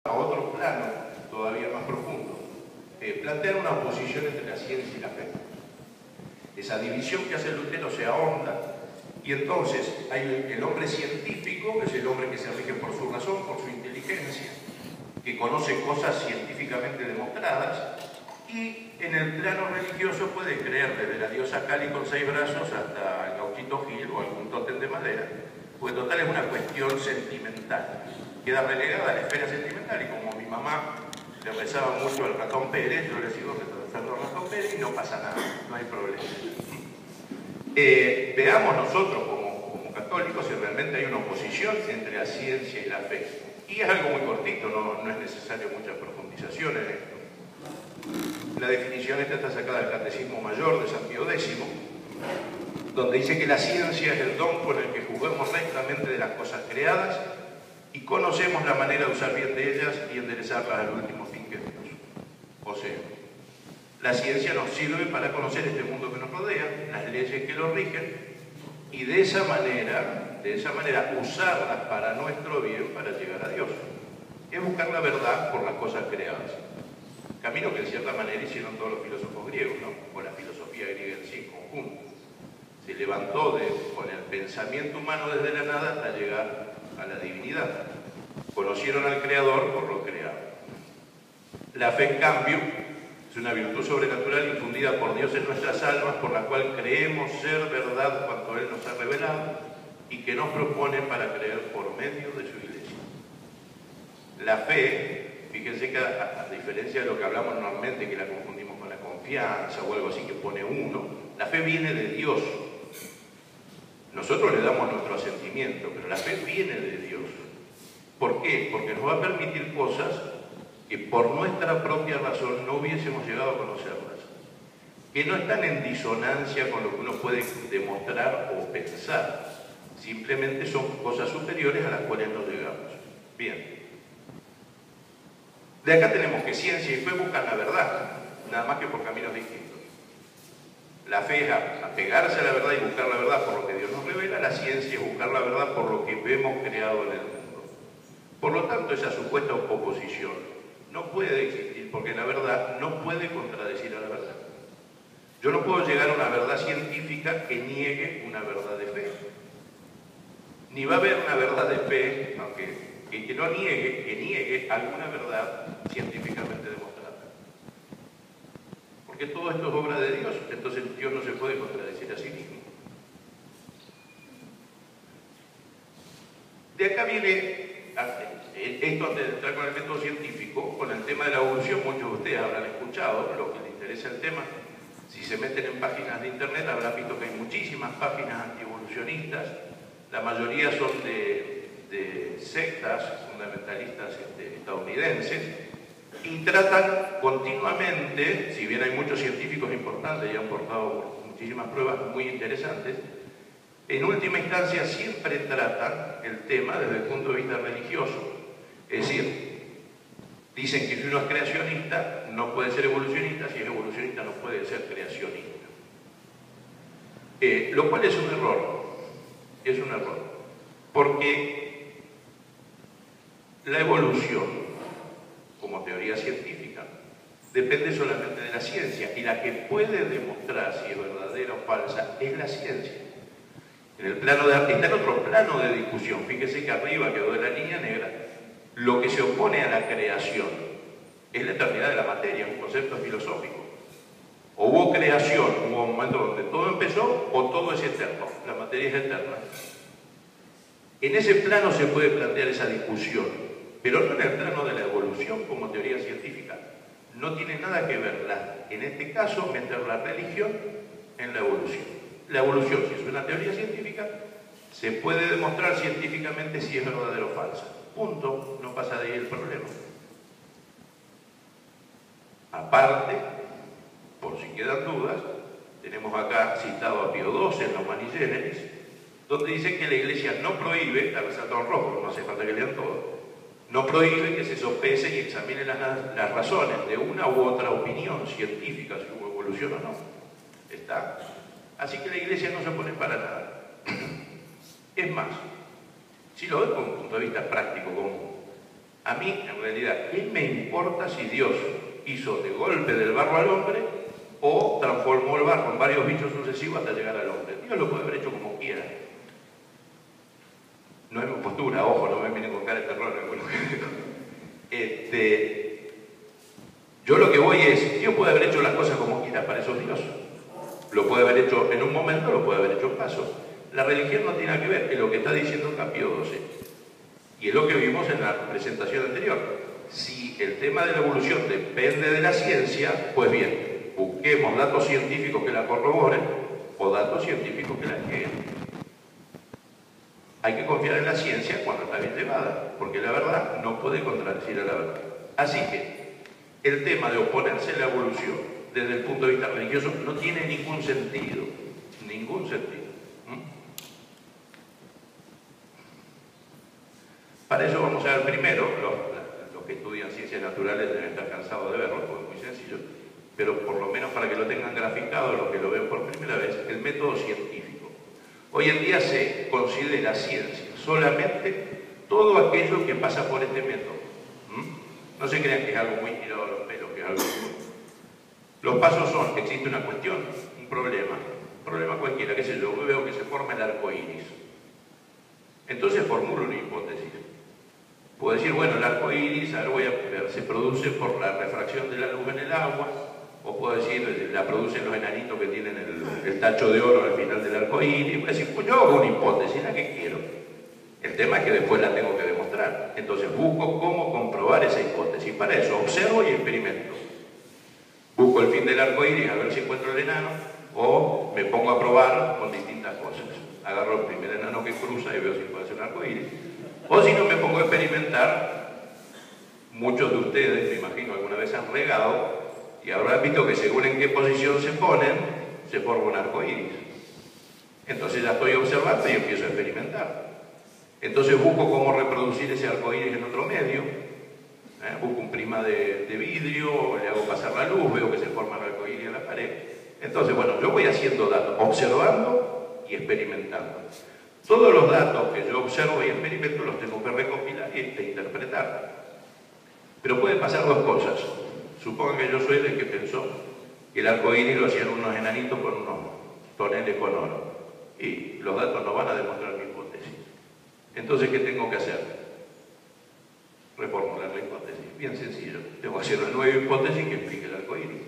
a otro plano todavía más profundo, plantear una oposición entre la ciencia y la fe. Esa división que hace Lutero se ahonda y entonces hay el hombre científico, que es el hombre que se rige por su razón, por su inteligencia, que conoce cosas científicamente demostradas, y en el plano religioso puede creer desde la diosa Kali con 6 brazos hasta el gauchito Gil o algún tótem de madera, pues total es una cuestión sentimental. Queda relegada a la esfera sentimental y como mi mamá le rezaba mucho al ratón Pérez, yo le sigo rezando al ratón Pérez y no pasa nada, no hay problema. Veamos nosotros como católicos si realmente hay una oposición entre la ciencia y la fe. Y es algo muy cortito, no es necesario mucha profundización en esto. La definición esta está sacada del Catecismo Mayor de San Pío X, donde dice que la ciencia es el don con el que juzgamos rectamente de las cosas creadas y conocemos la manera de usar bien de ellas y enderezarlas al último fin que es Dios. O sea, la ciencia nos sirve para conocer este mundo que nos rodea, las leyes que lo rigen, y de esa manera usarlas para nuestro bien, para llegar a Dios. Es buscar la verdad por las cosas creadas. Camino que en cierta manera hicieron todos los filósofos griegos, ¿no? O la filosofía griega en sí, en conjunto. Se levantó con el pensamiento humano desde la nada hasta llegar a la divinidad. Conocieron al Creador por lo creado. La fe, en cambio, es una virtud sobrenatural infundida por Dios en nuestras almas, por la cual creemos ser verdad cuanto Él nos ha revelado y que nos propone para creer por medio de su iglesia. La fe, fíjense que a diferencia de lo que hablamos normalmente, que la confundimos con la confianza o algo así que pone uno, la fe viene de Dios. Nosotros le damos nuestro asentimiento, pero la fe viene de Dios. ¿Por qué? Porque nos va a permitir cosas que por nuestra propia razón no hubiésemos llegado a conocerlas, que no están en disonancia con lo que uno puede demostrar o pensar, simplemente son cosas superiores a las cuales no llegamos. Bien. De acá tenemos que ciencia y fe buscan la verdad, nada más que por caminos distintos. La fe es apegarse a la verdad y buscar la verdad por lo que Dios nos revela, la ciencia es buscar la verdad por lo que vemos creado en el mundo. Por lo tanto, esa supuesta oposición no puede existir, porque la verdad no puede contradecir a la verdad. Yo no puedo llegar a una verdad científica que niegue una verdad de fe. Ni va a haber una verdad de fe, aunque que no niegue, que niegue alguna verdad científicamente demostrada. Porque todo esto es obra de Dios, entonces Dios no se puede contradecir a sí mismo. De acá viene esto, antes de entrar con el método científico, con el tema de la evolución. Muchos de ustedes habrán escuchado, los que les interesa el tema, si se meten en páginas de internet habrán visto que hay muchísimas páginas antievolucionistas, la mayoría son de sectas fundamentalistas estadounidenses, y tratan continuamente, si bien hay muchos científicos importantes y han portado muchísimas pruebas muy interesantes, en última instancia siempre tratan el tema desde el punto de vista religioso. Es decir, dicen que si uno es creacionista no puede ser evolucionista, si es evolucionista no puede ser creacionista. Lo cual es un error. Es un error. Porque la evolución, como teoría científica, depende solamente de la ciencia, y la que puede demostrar si es verdadera o falsa es la ciencia. Está en otro plano de discusión. Fíjese que arriba quedó de la línea negra. Lo que se opone a la creación es la eternidad de la materia, un concepto filosófico. O hubo creación, hubo un momento donde todo empezó, o todo es eterno, la materia es eterna. En ese plano se puede plantear esa discusión, pero no en el plano de la evolución como teoría científica. No tiene nada que ver, en este caso, meter la religión en la evolución. La evolución, si es una teoría científica, se puede demostrar científicamente si es verdadera o falsa. Punto, no pasa de ahí el problema. Aparte, por si quedan dudas, tenemos acá citado a Pío XII en los Humani Generis, donde dice que la Iglesia no prohíbe, está resaltado en rojo, no hace falta que lean todo, no prohíbe que se sopese y examine las razones de una u otra opinión científica, si hubo evolución o no. Está. Así que la Iglesia no se opone para nada. Es más, si lo ven con un punto de vista práctico común, A mí, en realidad, ¿qué me importa si Dios hizo de golpe del barro al hombre o transformó el barro en varios bichos sucesivos hasta llegar al hombre? Dios lo puede haber hecho como quiera. No es mi postura, ojo, no me vienen con cara de terror. Yo lo que voy es, Dios puede haber hecho las cosas como quiera, para eso es Dios. Lo puede haber hecho en un momento, lo puede haber hecho en pasos. La religión no tiene nada que ver, es lo que está diciendo Pío XII. Y es lo que vimos en la presentación anterior. Si el tema de la evolución depende de la ciencia, pues bien, busquemos datos científicos que la corroboren o datos científicos que la nieguen. Hay que confiar en la ciencia cuando está bien llevada, porque la verdad no puede contradecir a la verdad. Así que el tema de oponerse a la evolución desde el punto de vista religioso no tiene ningún sentido. Ningún sentido. Para eso vamos a ver primero, los que estudian ciencias naturales deben estar cansados de verlo, porque es muy sencillo, pero por lo menos para que lo tengan graficado, los que lo ven por primera vez, el método científico. Hoy en día se considera ciencia solamente todo aquello que pasa por este método. No se crean que es algo muy tirado a los pelos, que es algo muy... Los pasos son, existe una cuestión, un problema cualquiera, qué sé yo veo que se forma el arco iris. Entonces formulo una hipótesis. Puedo decir, bueno, el arco iris, a ver, voy a ver, se produce por la refracción de la luz en el agua, o puedo decir, la producen los enanitos que tienen el tacho de oro al final del arco iris. Voy a decir, pues yo hago una hipótesis, la que quiero. El tema es que después la tengo que demostrar. Entonces busco cómo comprobar esa hipótesis. Para eso observo y experimento. Busco el fin del arco iris a ver si encuentro el enano, o me pongo a probar con distintas cosas. Agarro el primer enano que cruza y veo si puede hacer un arco iris. O si no, me pongo a experimentar. Muchos de ustedes, me imagino, alguna vez han regado y habrán visto que según en qué posición se ponen, se forma un arco iris. Entonces ya estoy observando y empiezo a experimentar. Entonces busco cómo reproducir ese arco iris en otro medio. Busco un prisma de vidrio, le hago pasar la luz, veo que se forma el arco iris en la pared. Entonces, bueno, yo voy haciendo datos, observando y experimentando. Todos los datos que yo observo y experimento los tengo que recopilar e interpretar. Pero pueden pasar dos cosas. Supongan que yo soy el que pensó que el arco iris lo hacían unos enanitos con unos toneles con oro. Y los datos no van a demostrar mi hipótesis. Entonces, ¿qué tengo que hacer? Reformular la hipótesis. Bien sencillo. Tengo que hacer una nueva hipótesis que explique el arco iris.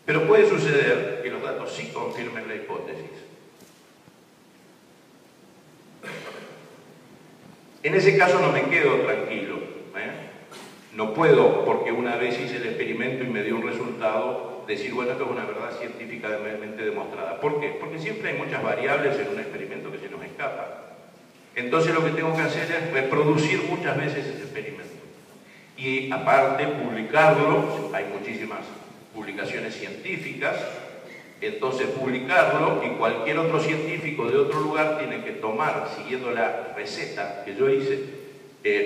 Pero puede suceder que los datos sí confirmen la hipótesis. En ese caso no me quedo tranquilo. No puedo, porque una vez hice el experimento y me dio un resultado, decir, bueno, esto es una verdad científicamente demostrada. ¿Por qué? Porque siempre hay muchas variables en un experimento que se nos escapan. Entonces lo que tengo que hacer es reproducir muchas veces ese experimento. Y aparte, publicarlo. Hay muchísimas publicaciones científicas. Entonces publicarlo, y cualquier otro científico de otro lugar tiene que tomar, siguiendo la receta que yo hice,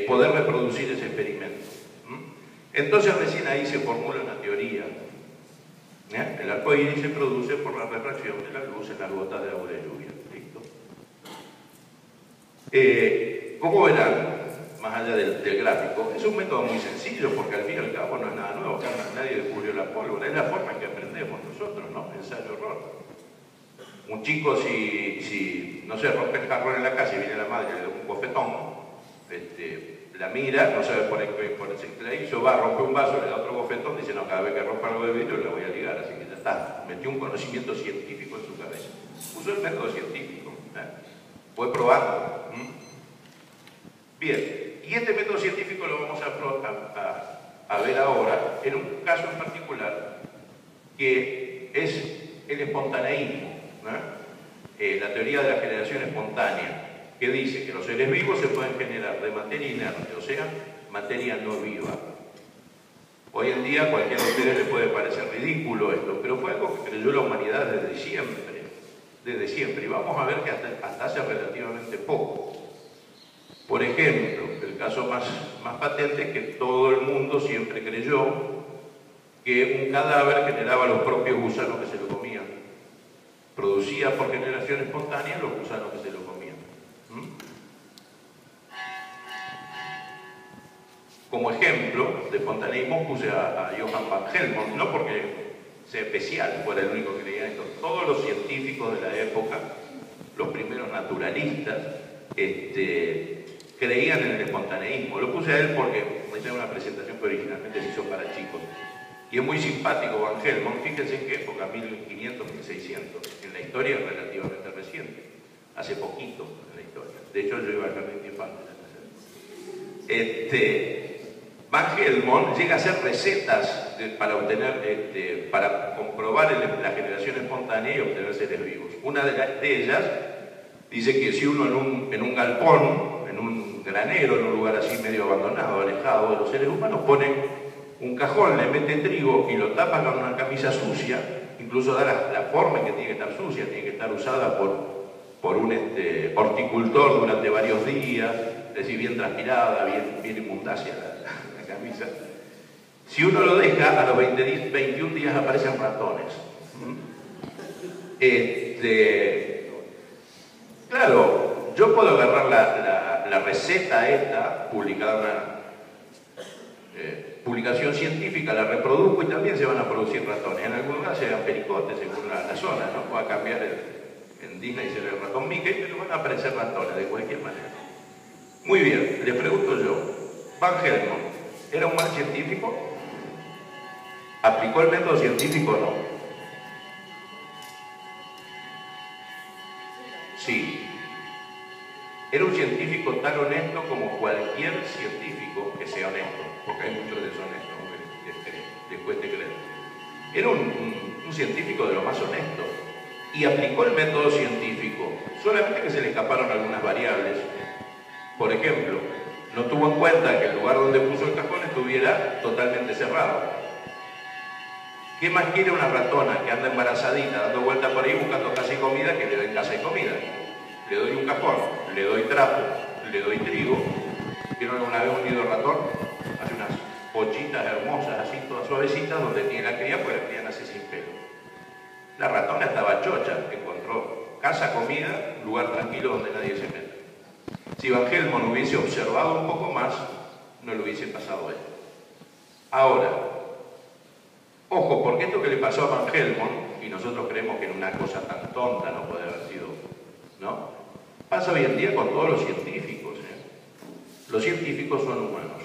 poder reproducir ese experimento. Entonces recién ahí se formula una teoría. El arco iris se produce por la refracción de la luz en las gotas de agua de lluvia. ¿Listo? Como verán, más allá del gráfico, es un método muy sencillo, porque al fin y al cabo no es nada nuevo. Nadie descubrió la pólvora, es la forma en que aprendemos nosotros, ¿no? Ensayo-error. Un chico, si no sé, rompe el jarrón en la casa y viene la madre y le da un bofetón, la mira, no sabe por qué le hizo, va, rompe un vaso, le da otro bofetón, dice, no, cada vez que rompa algo de vidrio le voy a ligar, así que ya está. Metió un conocimiento científico en su cabeza. Usó el método científico. Fue probando. Bien, y este método científico lo vamos a ver ahora en un caso en particular que es el espontaneísmo, la teoría de la generación espontánea, que dice que los seres vivos se pueden generar de materia inerte, o sea, materia no viva. Hoy en día a cualquiera de ustedes le puede parecer ridículo esto, pero fue algo que creyó la humanidad desde siempre, y vamos a ver que hasta hace relativamente poco. Por ejemplo, el caso más patente es que todo el mundo siempre creyó que un cadáver generaba los propios gusanos que se lo comían. Producía por generación espontánea los gusanos que se lo comían. Como ejemplo de espontaneísmo puse a Johann van Helmont, no porque sea especial, fuera el único que creía esto. Todos los científicos de la época, los primeros naturalistas, creían en el espontaneísmo. Lo puse a él porque esta es una presentación que originalmente se hizo para chicos. Y es muy simpático Van Helmont, fíjense en qué época, 1500, 1600. En la historia es relativamente reciente, hace poquito en la historia. De hecho, yo iba al jardín de infantes. Van Helmont llega a hacer recetas para obtener, para comprobar la generación espontánea y obtener seres vivos. Una de ellas dice que si uno en un galpón, en un granero, en un lugar así medio abandonado, alejado de los seres humanos, pone un cajón, le mete trigo y lo tapa con una camisa sucia, incluso da la forma en que tiene que estar sucia, tiene que estar usada por un horticultor durante varios días, es decir, bien transpirada, bien inmundacia la camisa. Si uno lo deja, a los 21 días aparecen ratones. Claro, yo puedo agarrar la receta esta, publicada en una publicación científica, la reproduzco y también se van a producir ratones. En algún lugar se dan pericotes, según la zona, ¿no? Va a cambiar en Disney será el ratón Mickey, pero van a aparecer ratones de cualquier manera. Muy bien, les pregunto yo, Van Helmont, ¿era un mal científico? ¿Aplicó el método científico o no? Sí. Era un científico tan honesto como cualquier científico que sea honesto, porque hay muchos deshonestos, que les cueste creer. Era un científico de lo más honesto y aplicó el método científico, solamente que se le escaparon algunas variables. Por ejemplo, no tuvo en cuenta que el lugar donde puso el cajón estuviera totalmente cerrado. ¿Qué más quiere una ratona que anda embarazadita, dando vueltas por ahí buscando casa y comida, que le den casa y comida? Le doy un cajón, le doy trapo, le doy trigo. ¿Vieron alguna vez un nido de ratón? Hace unas pochitas hermosas, así todas suavecitas, donde tiene la cría, pues la cría nace sin pelo. La ratona estaba chocha, encontró casa, comida, lugar tranquilo donde nadie se mete. Si Van Helmont hubiese observado un poco más, no le hubiese pasado a él. Ahora, ojo, porque esto que le pasó a Van Helmont, y nosotros creemos que en una cosa tan tonta no puede haber sido, ¿no? Pasa hoy en día con todos los científicos. Los científicos son humanos,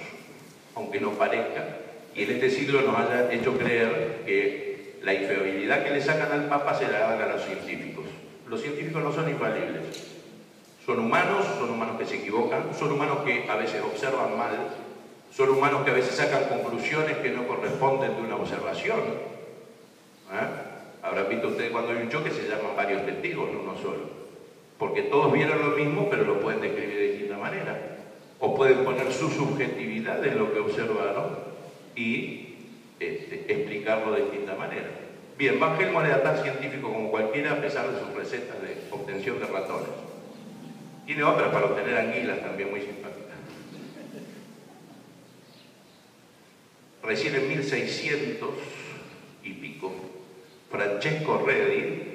aunque no parezca, y en este siglo nos haya hecho creer que la infiabilidad que le sacan al Papa se la hagan a los científicos. Los científicos no son infalibles. Son humanos que se equivocan, son humanos que a veces observan mal, son humanos que a veces sacan conclusiones que no corresponden de una observación. Habrán visto ustedes cuando hay un choque se llaman varios testigos, no uno solo. Porque todos vieron lo mismo, pero lo pueden describir de distinta manera. O pueden poner su subjetividad en lo que observaron y explicarlo de distinta manera. Bien, Van Helmont era tan científico como cualquiera a pesar de sus recetas de obtención de ratones. Tiene otras para obtener anguilas también muy simpáticas. Recién en 1600 y pico, Francesco Redi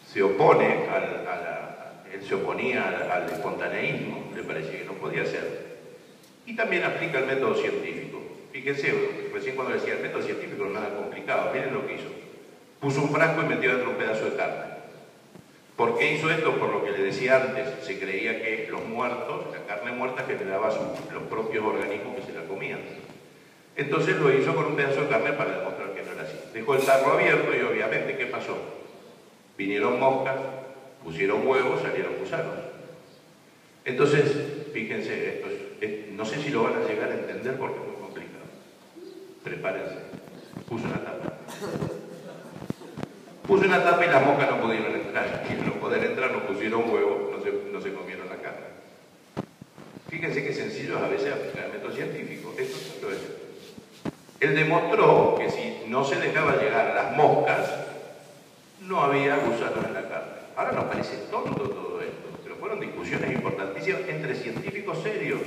se opone él se oponía al espontaneísmo, le parecía que no podía ser, y también aplica el método científico. Fíjense, recién cuando decía el método científico no es nada complicado, miren lo que hizo. Puso un frasco y metió dentro un pedazo de carne. ¿Por qué hizo esto? Por lo que le decía antes, se creía que los muertos, la carne muerta generaba los propios organismos que se la comían. Entonces lo hizo con un pedazo de carne para demostrar que no era así. Dejó el tarro abierto y obviamente, ¿qué pasó? Vinieron moscas, pusieron huevos, salieron gusanos. Entonces, fíjense, esto no sé si lo van a llegar a entender porque es muy complicado. Prepárense. Puso una tapa. Puso una tapa y las moscas no pudieron entrar. Y al no poder entrar, no pusieron huevos, no se comieron la carne. Fíjense qué sencillo es a veces aplicar el método científico. Esto es lo es. Él demostró que si no se dejaba llegar las moscas, no había gusanos en la carne. Ahora nos parece tonto todo esto, pero fueron discusiones importantísimas entre científicos serios.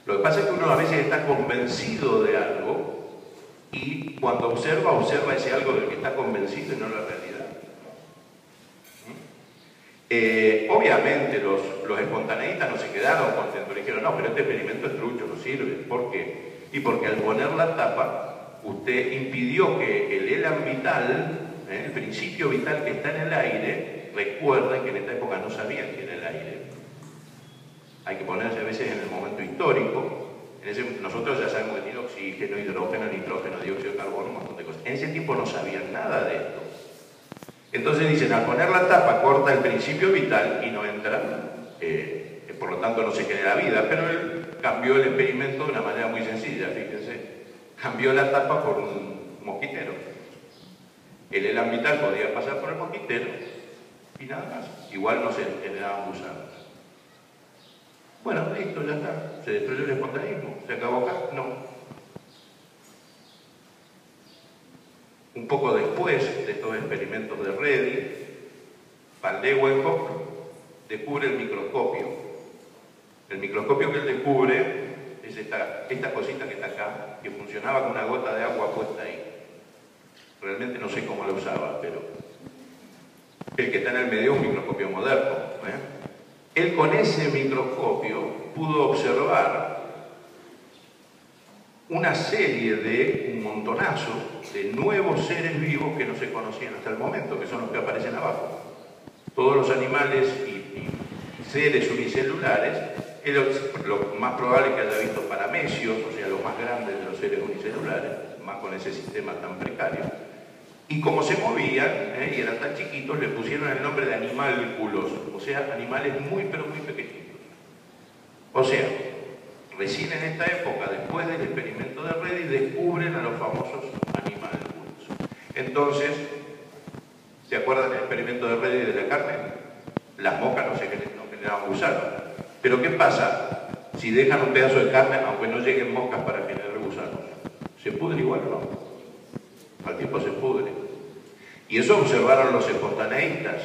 Lo que pasa es que uno a veces está convencido de algo y cuando observa ese algo del que está convencido y no la realidad. Obviamente los espontaneístas no se quedaron contentos, dijeron, no, pero este experimento es trucho, no sirve. ¿Por qué? Y porque al poner la tapa, usted impidió que el elan vital, el principio vital que está en el aire, recuerden que en esta época no sabían que era el aire. Hay que ponerse a veces en el momento histórico. Nosotros ya sabemos que tiene oxígeno, hidrógeno, nitrógeno, dióxido de carbono, un montón de cosas. En ese tiempo no sabían nada de esto. Entonces dicen, al poner la tapa corta el principio vital y no entra, por lo tanto no se genera vida, pero él cambió el experimento de una manera muy sencilla, fíjense. Cambió la tapa por un mosquitero. El elan vital podía pasar por el mosquitero y nada más. Igual no se generaban gusanos. Bueno, listo, ya está. ¿Se destruyó el espontaneísmo? ¿Se acabó acá? No. Un poco después de estos experimentos de Reddy, Van Leeuwenhoek descubre el microscopio. El microscopio que él descubre es esta cosita que está acá, que funcionaba con una gota de agua puesta ahí. Realmente no sé cómo lo usaba, pero el que está en el medio es un microscopio moderno. Él con ese microscopio pudo observar una serie de un montonazo de nuevos seres vivos que no se conocían hasta el momento, que son los que aparecen abajo. Todos los animales y seres unicelulares, lo más probable es que haya visto paramecios, o sea, los más grandes de los seres unicelulares, más con ese sistema tan precario. Y como se movían, y eran tan chiquitos, le pusieron el nombre de animálculos, o sea, animales muy, pero muy pequeñitos. O sea, recién en esta época, después del experimento de Reddy, descubren a los famosos animálculos. Entonces, ¿se acuerdan del experimento de Reddy de la carne? Las moscas no generaban gusanos. Pero ¿qué pasa si dejan un pedazo de carne, aunque no lleguen moscas para generar gusanos? ¿Se pudre igual o no? Al tiempo se pudre. Y eso observaron los espontaneístas.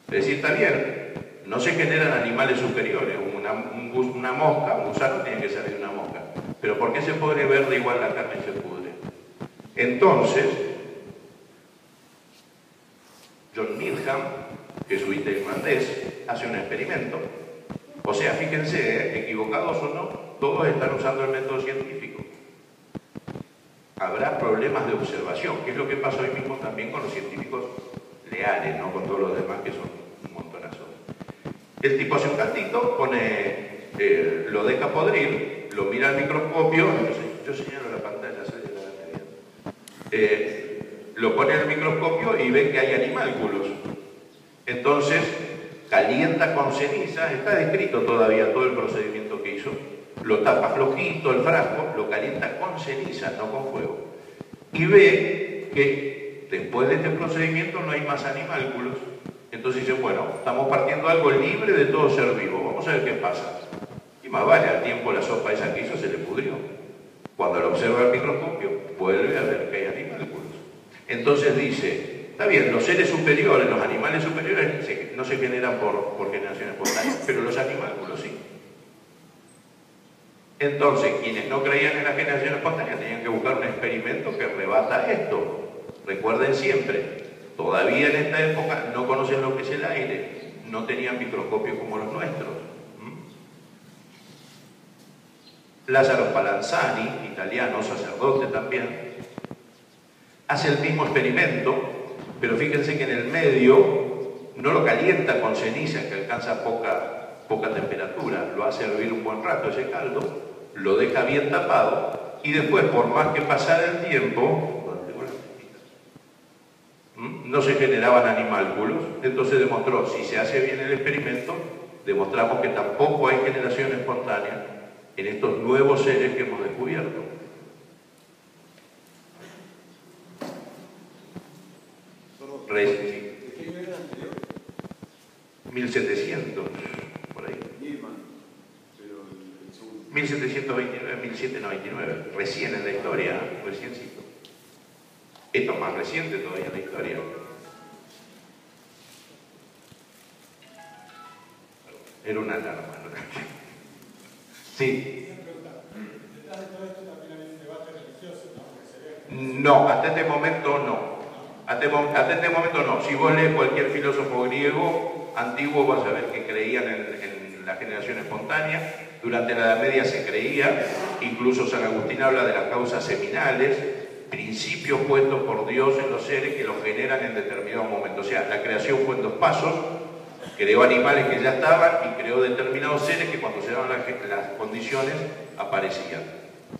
Es decir, está bien, no se generan animales superiores. Una mosca, un gusano tiene que salir de una mosca. Pero ¿por qué se podría ver de igual la carne y se pudre? Entonces, John Needham, que es un irlandés, hace un experimento. O sea, fíjense, equivocados o no, todos están usando el método científico. Habrá problemas de observación, que es lo que pasa hoy mismo también con los científicos leales, no con todos los demás que son un montonazo. El tipo hace un cantito, lo deja podrir, lo mira al microscopio, yo señalo la pantalla, lo pone al microscopio y ve que hay animálculos. Entonces, calienta con ceniza, está descrito todavía todo el procedimiento que hizo. Lo tapa flojito el frasco, lo calienta con ceniza, no con fuego. Y ve que después de este procedimiento no hay más animálculos. Entonces dice, bueno, estamos partiendo algo libre de todo ser vivo, vamos a ver qué pasa. Y más vale, al tiempo la sopa esa que hizo se le pudrió. Cuando lo observa al microscopio, vuelve a ver que hay animálculos. Entonces dice, está bien, los seres superiores, los animales superiores no se generan por generación espontánea, pero los animálculos sí. Entonces, quienes no creían en la generación espontánea tenían que buscar un experimento que rebata esto. Recuerden siempre, todavía en esta época no conocen lo que es el aire, no tenían microscopios como los nuestros. Lázaro Palanzani, italiano, sacerdote también, hace el mismo experimento, pero fíjense que en el medio no lo calienta con ceniza, que alcanza poca temperatura, lo hace hervir un buen rato ese caldo, lo deja bien tapado y después, por más que pasara el tiempo, no se generaban animálculos. Entonces demostró, si se hace bien el experimento, demostramos que tampoco hay generación espontánea en estos nuevos seres que hemos descubierto. ¿De qué año era anterior? 1700, por ahí. 1729, 1799, recién en la historia, reciencito. Esto es más reciente todavía en la historia. Era una alarma, ¿no? Sí. ¿Detrás de todo esto también hay un debate religioso, no? No, hasta este momento no. Hasta este momento no. Si vos lees cualquier filósofo griego, antiguo vas a ver que creían en la generación espontánea. Durante la Edad Media se creía, incluso San Agustín habla de las causas seminales, principios puestos por Dios en los seres que los generan en determinado momento. O sea, la creación fue en dos pasos, creó animales que ya estaban y creó determinados seres que cuando se daban las condiciones aparecían.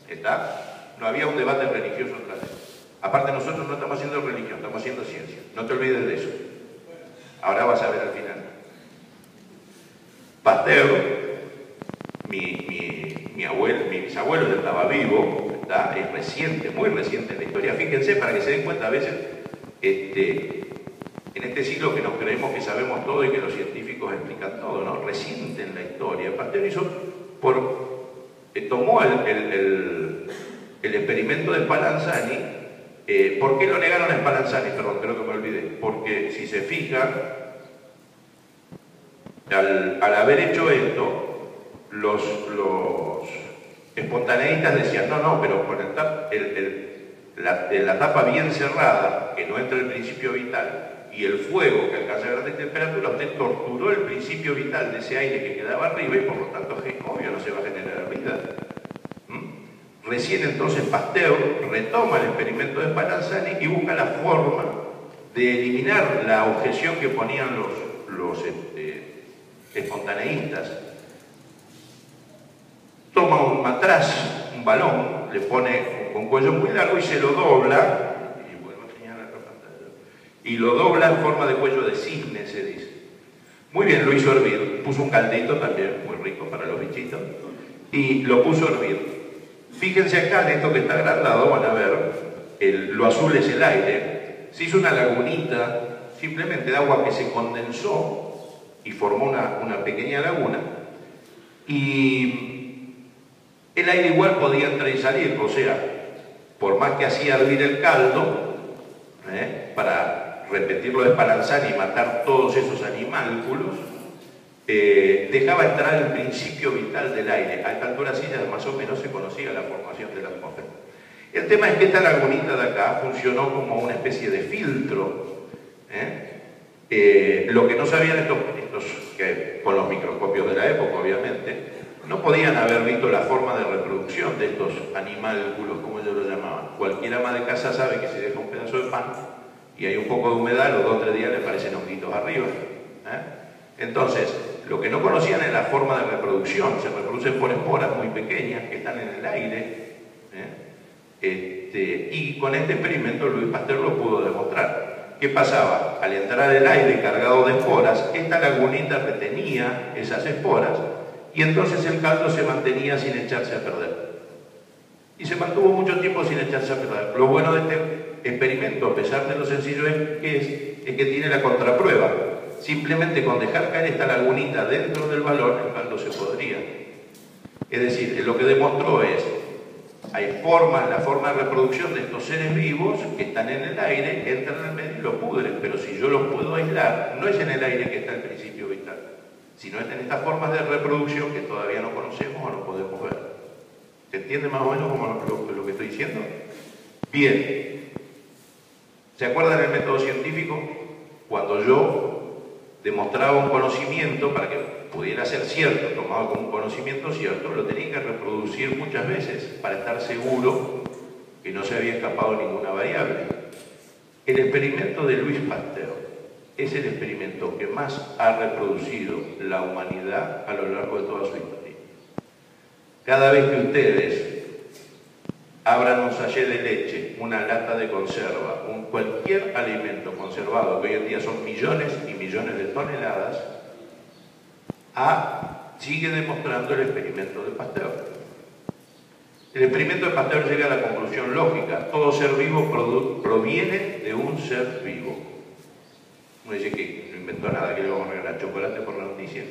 ¿Está? No había un debate religioso tras eso. Aparte nosotros no estamos haciendo religión, estamos haciendo ciencia. No te olvides de eso. Ahora vas a ver al final. Pasteur, mi bisabuelo ya estaba vivo, es reciente, muy reciente en la historia. Fíjense, para que se den cuenta a veces, en este siglo que nos creemos que sabemos todo y que los científicos explican todo, ¿no? Reciente en la historia. Pasteur tomó el experimento de Spallanzani. ¿Por qué lo negaron a Spallanzani? Perdón, creo que me olvidé. Porque si se fijan, al haber hecho esto, los espontaneístas decían, no, pero con la tapa bien cerrada, que no entra el principio vital, y el fuego que alcanza grandes temperaturas, usted torturó el principio vital de ese aire que quedaba arriba y por lo tanto, obvio, no se va a generar vida. Recién entonces Pasteur retoma el experimento de Spallanzani y busca la forma de eliminar la objeción que ponían los espontaneístas. Toma un matraz, un balón, le pone con cuello muy largo y se lo dobla, y vuelvo a señalar la pantalla, y lo dobla en forma de cuello de cisne, se dice. Muy bien, lo hizo hervir, puso un caldito también, muy rico para los bichitos, y lo puso a hervir. Fíjense acá en esto que está agrandado, van a ver, lo azul es el aire, se hizo una lagunita, simplemente de agua que se condensó y formó una pequeña laguna, y el aire igual podía entrar y salir, o sea, por más que hacía hervir el caldo, para repetirlo de Spallanzani y matar todos esos animálculos, dejaba entrar el principio vital del aire. A esta altura sí ya más o menos se conocía la formación de la atmósfera. El tema es que esta lagunita de acá funcionó como una especie de filtro. Lo que no sabían estos que con los microscopios de la época, obviamente, no podían haber visto la forma de reproducción de estos animálculos, como ellos lo llamaban. Cualquier ama de casa sabe que si deja un pedazo de pan y hay un poco de humedad, los 2 o 3 días le parecen honguitos arriba. Entonces, lo que no conocían es la forma de reproducción. Se reproducen por esporas muy pequeñas que están en el aire. Y con este experimento Louis Pasteur lo pudo demostrar. ¿Qué pasaba? Al entrar el aire cargado de esporas, esta lagunita retenía esas esporas y entonces el caldo se mantenía sin echarse a perder. Y se mantuvo mucho tiempo sin echarse a perder. Lo bueno de este experimento, a pesar de lo sencillo que es que tiene la contraprueba. Simplemente con dejar caer esta lagunita dentro del balón, el caldo se podría. Es decir, lo que demostró es, hay formas, la forma de reproducción de estos seres vivos que están en el aire, entran en el medio y lo pudren. Pero si yo los puedo aislar, no es en el aire que está el principio vital, sino es en estas formas de reproducción que todavía no conocemos o no podemos ver. ¿Se entiende más o menos lo que estoy diciendo? Bien. ¿Se acuerdan del método científico? Cuando yo demostraba un conocimiento, para que pudiera ser cierto, tomado como un conocimiento cierto, lo tenía que reproducir muchas veces para estar seguro que no se había escapado ninguna variable. El experimento de Louis Pasteur es el experimento que más ha reproducido la humanidad a lo largo de toda su historia. Cada vez que ustedes abran un sachet de leche, una lata de conserva, cualquier alimento conservado, que hoy en día son millones y millones de toneladas, sigue demostrando el experimento de Pasteur. El experimento de Pasteur llega a la conclusión lógica: todo ser vivo proviene de un ser vivo. Uno dice que no inventó nada, que le vamos a regalar chocolate por la noticia.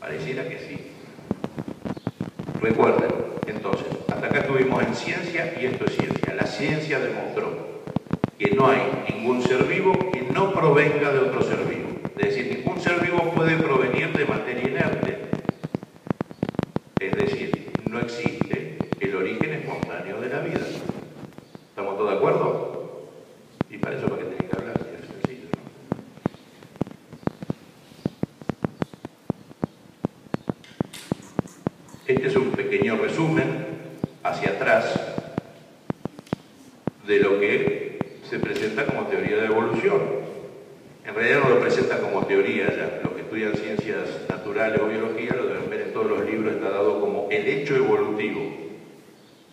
Pareciera que sí. Recuerden, entonces, hasta acá estuvimos en ciencia y esto es ciencia. La ciencia demostró que no hay ningún ser vivo que no provenga de otro ser vivo. Es decir, ningún ser vivo puede provenir de materia inerte. Es decir, no existe el origen espontáneo de la vida. ¿Estamos todos de acuerdo? Y para eso, ¿para qué tienen que hablar? Es sencillo, ¿no? Este es un pequeño resumen hacia atrás de lo que se presenta como teoría de evolución. En realidad no lo presenta como teoría ya. Los que estudian ciencias naturales o biología lo deben ver en todos los libros, está dado como el hecho evolutivo.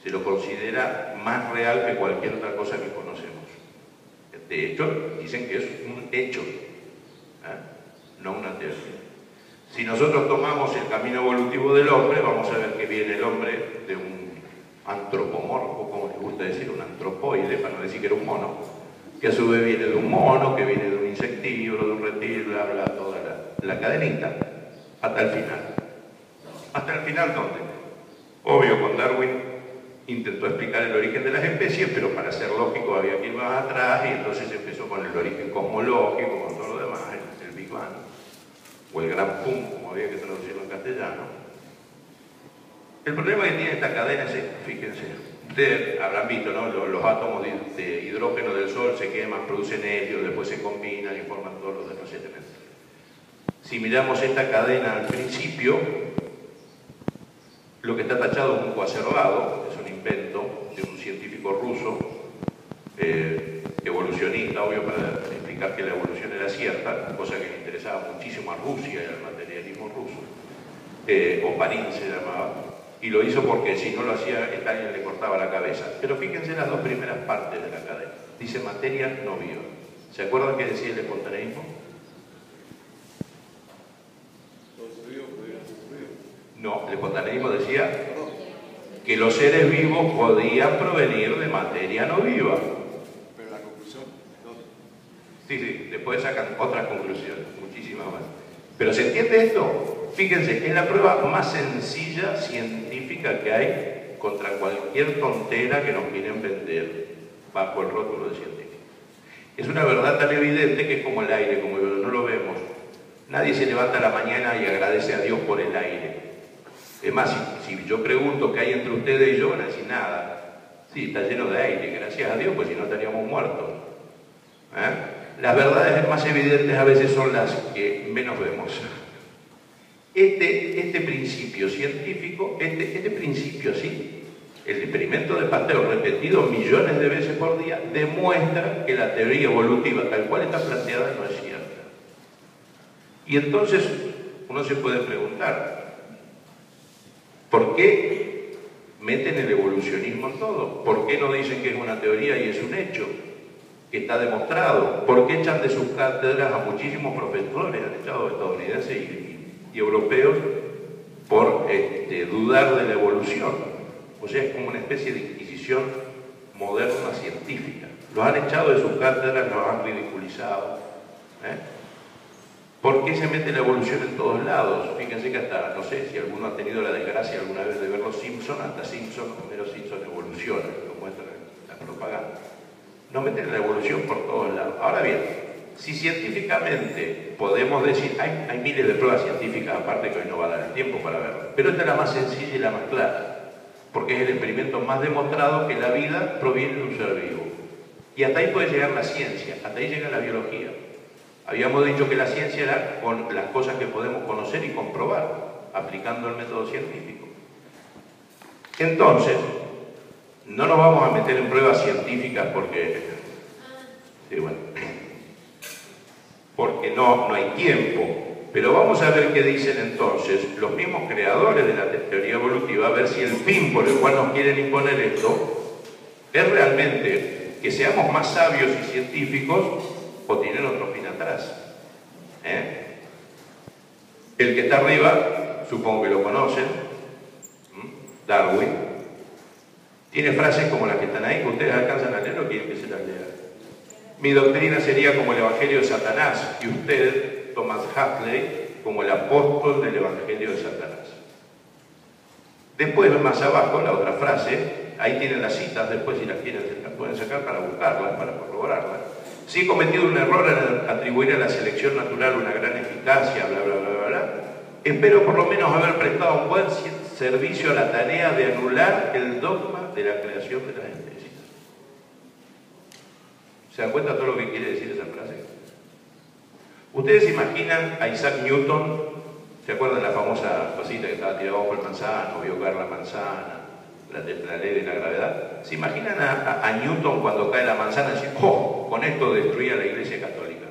Se lo considera más real que cualquier otra cosa que conocemos. De hecho, dicen que es un hecho, no una teoría. Si nosotros tomamos el camino evolutivo del hombre, vamos a ver que viene el hombre de un antropomorfo, como les gusta decir, un antropoide, para no decir que era un mono, que a su vez viene de un mono, que viene de un insectívoro, de un reptil, bla, bla, toda la cadenita, hasta el final. ¿Hasta el final dónde? Obvio, con Darwin intentó explicar el origen de las especies, pero para ser lógico había que ir más atrás, y entonces empezó con el origen cosmológico, con todo lo demás, el Big Bang, o el Gran Pum, como había que traducirlo en castellano. El problema que tiene esta cadena es esto, fíjense. Ustedes habrán visto, ¿no? Los átomos de hidrógeno del Sol se queman, producen helio, después se combinan y forman todos los demás elementos. Si miramos esta cadena al principio, lo que está tachado es un coacervado, es un invento de un científico ruso, evolucionista, obvio, para explicar que la evolución era cierta, cosa que le interesaba muchísimo a Rusia y al materialismo ruso, o Parín se llamaba, y lo hizo porque si no lo hacía, Stalin le cortaba la cabeza. Pero fíjense las dos primeras partes de la cadena. Dice materia no viva. ¿Se acuerdan qué decía el espontaneísmo? No, el espontaneísmo decía que los seres vivos podían provenir de materia no viva. Pero la conclusión, Sí, después sacan otras conclusiones, muchísimas más. Pero ¿se entiende esto? Fíjense, es la prueba más sencilla científica que hay contra cualquier tontera que nos quieren vender bajo el rótulo de científico. Es una verdad tan evidente que es como el aire, como no lo vemos. Nadie se levanta a la mañana y agradece a Dios por el aire. Es más, si yo pregunto qué hay entre ustedes y yo, van a decir nada. Sí, está lleno de aire, gracias a Dios, pues si no estaríamos muertos. Las verdades más evidentes a veces son las que menos vemos. Este principio científico, este principio, sí, el experimento de Pasteur repetido millones de veces por día, demuestra que la teoría evolutiva tal cual está planteada no es cierta. Y entonces uno se puede preguntar, ¿por qué meten el evolucionismo en todo? ¿Por qué no dicen que es una teoría y es un hecho? Que está demostrado. ¿Por qué echan de sus cátedras a muchísimos profesores? Han echado estadounidenses y europeos por dudar de la evolución. O sea, es como una especie de inquisición moderna científica. Los han echado de sus cátedras, los han ridiculizado. ¿Por qué se mete la evolución en todos lados? Fíjense que hasta, no sé si alguno ha tenido la desgracia alguna vez de ver los Simpsons, hasta Homero Simpson evoluciona, lo muestran en la propaganda. Nos meten la evolución por todos lados. Ahora bien, si científicamente podemos decir, hay miles de pruebas científicas, aparte que hoy no va a dar el tiempo para verlo, pero esta es la más sencilla y la más clara, porque es el experimento más demostrado que la vida proviene de un ser vivo. Y hasta ahí puede llegar la ciencia, hasta ahí llega la biología. Habíamos dicho que la ciencia era con las cosas que podemos conocer y comprobar, aplicando el método científico. Entonces, no nos vamos a meter en pruebas científicas porque, porque no hay tiempo, pero vamos a ver qué dicen entonces los mismos creadores de la teoría evolutiva, a ver si el fin por el cual nos quieren imponer esto es realmente que seamos más sabios y científicos o tienen otro fin atrás. El que está arriba, supongo que lo conocen, Darwin. Tiene frases como las que están ahí, que ustedes alcanzan a leer o quieren que se las lea. Mi doctrina sería como el Evangelio de Satanás, y usted, Thomas Huxley, como el apóstol del Evangelio de Satanás. Después, más abajo, la otra frase, ahí tienen las citas, después si las quieren, las pueden sacar para buscarlas, para corroborarlas. Si he cometido un error en atribuir a la selección natural una gran eficacia, bla, bla, bla, bla, bla, espero por lo menos haber prestado un buen servicio a la tarea de anular el dogma de la creación de las especies. ¿Se dan cuenta todo lo que quiere decir esa frase? Ustedes se imaginan a Isaac Newton, ¿Se acuerdan la famosa cosita que estaba tirada abajo el manzano, vio caer la manzana, la ley de la gravedad? ¿Se imaginan a Newton cuando cae la manzana y dice, ¡oh! Con esto destruía la Iglesia Católica?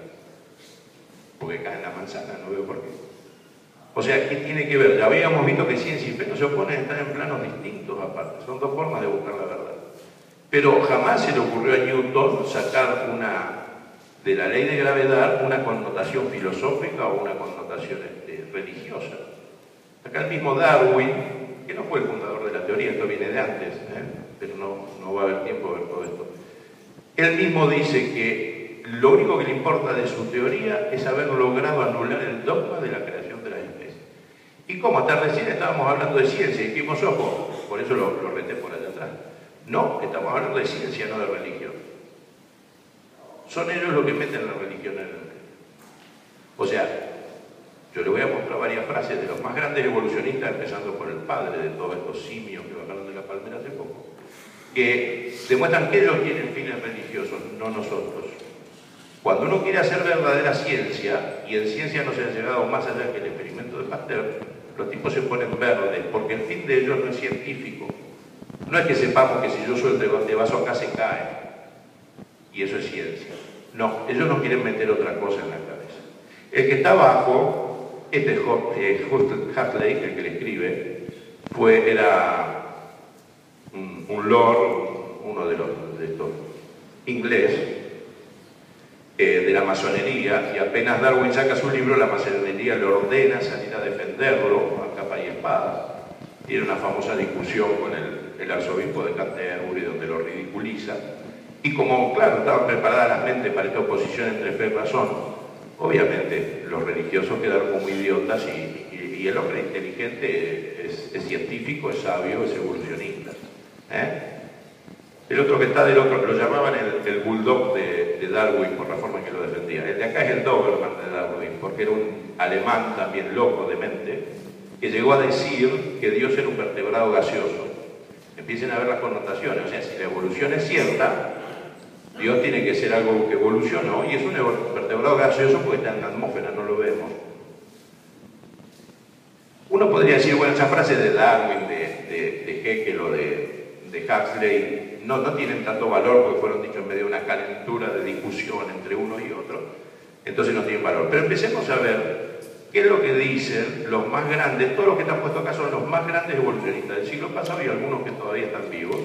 Porque cae la manzana, no veo por qué. O sea, ¿qué tiene que ver? Ya habíamos visto que ciencia y fe no se oponen, están en planos distintos aparte, son dos formas de buscar la verdad. Pero jamás se le ocurrió a Newton sacar de la ley de gravedad una connotación filosófica o una connotación religiosa. Acá el mismo Darwin, que no fue el fundador de la teoría, esto viene de antes, pero no va a haber tiempo de ver todo esto. Él mismo dice que lo único que le importa de su teoría es haber logrado anular el dogma de la creación de las especies. Y como hasta recién estábamos hablando de ciencia y dijimos, ojo, por eso lo reté por allá atrás. No, estamos hablando de ciencia, no de religión. Son ellos los que meten la religión en el medio. O sea, yo le voy a mostrar varias frases de los más grandes evolucionistas, empezando por el padre de todos estos simios que bajaron de la palmera hace poco, que demuestran que ellos tienen fines religiosos, no nosotros. Cuando uno quiere hacer verdadera ciencia, y en ciencia no se ha llegado más allá que el experimento de Pasteur, los tipos se ponen verdes, porque el fin de ellos no es científico. No es que sepamos que si yo suelto el vaso acá se cae, y eso es ciencia. No, ellos no quieren meter otra cosa en la cabeza. El que está abajo, este es Huxley, el que le escribe, era un lord, uno de estos inglés, de la masonería, y apenas Darwin saca su libro, la masonería le ordena salir a defenderlo a capa y espada. Tiene una famosa discusión con el arzobispo de Canterbury, donde lo ridiculiza. Y como, claro, estaban preparadas las mentes para esta oposición entre fe y razón, obviamente los religiosos quedaron como idiotas y el hombre inteligente es científico, es sabio, es evolucionista. El otro que está del otro, lo llamaban el bulldog de Darwin por la forma en que lo defendía. El de acá es el Doberman de Darwin, porque era un alemán también loco de mente, que llegó a decir que Dios era un vertebrado gaseoso. Empiecen a ver las connotaciones, o sea, si la evolución es cierta, Dios tiene que ser algo que evolucionó, y es un vertebrado gaseoso porque está en la atmósfera, no lo vemos. Uno podría decir, bueno, esa frase de Darwin, de Haeckel o de Huxley, no tienen tanto valor porque fueron dichos en medio de una calentura de discusión entre uno y otro, entonces no tienen valor. Pero empecemos a ver qué es lo que dicen los más grandes, todos los que están puestos acá son los más grandes evolucionistas del siglo pasado y algunos que todavía están vivos.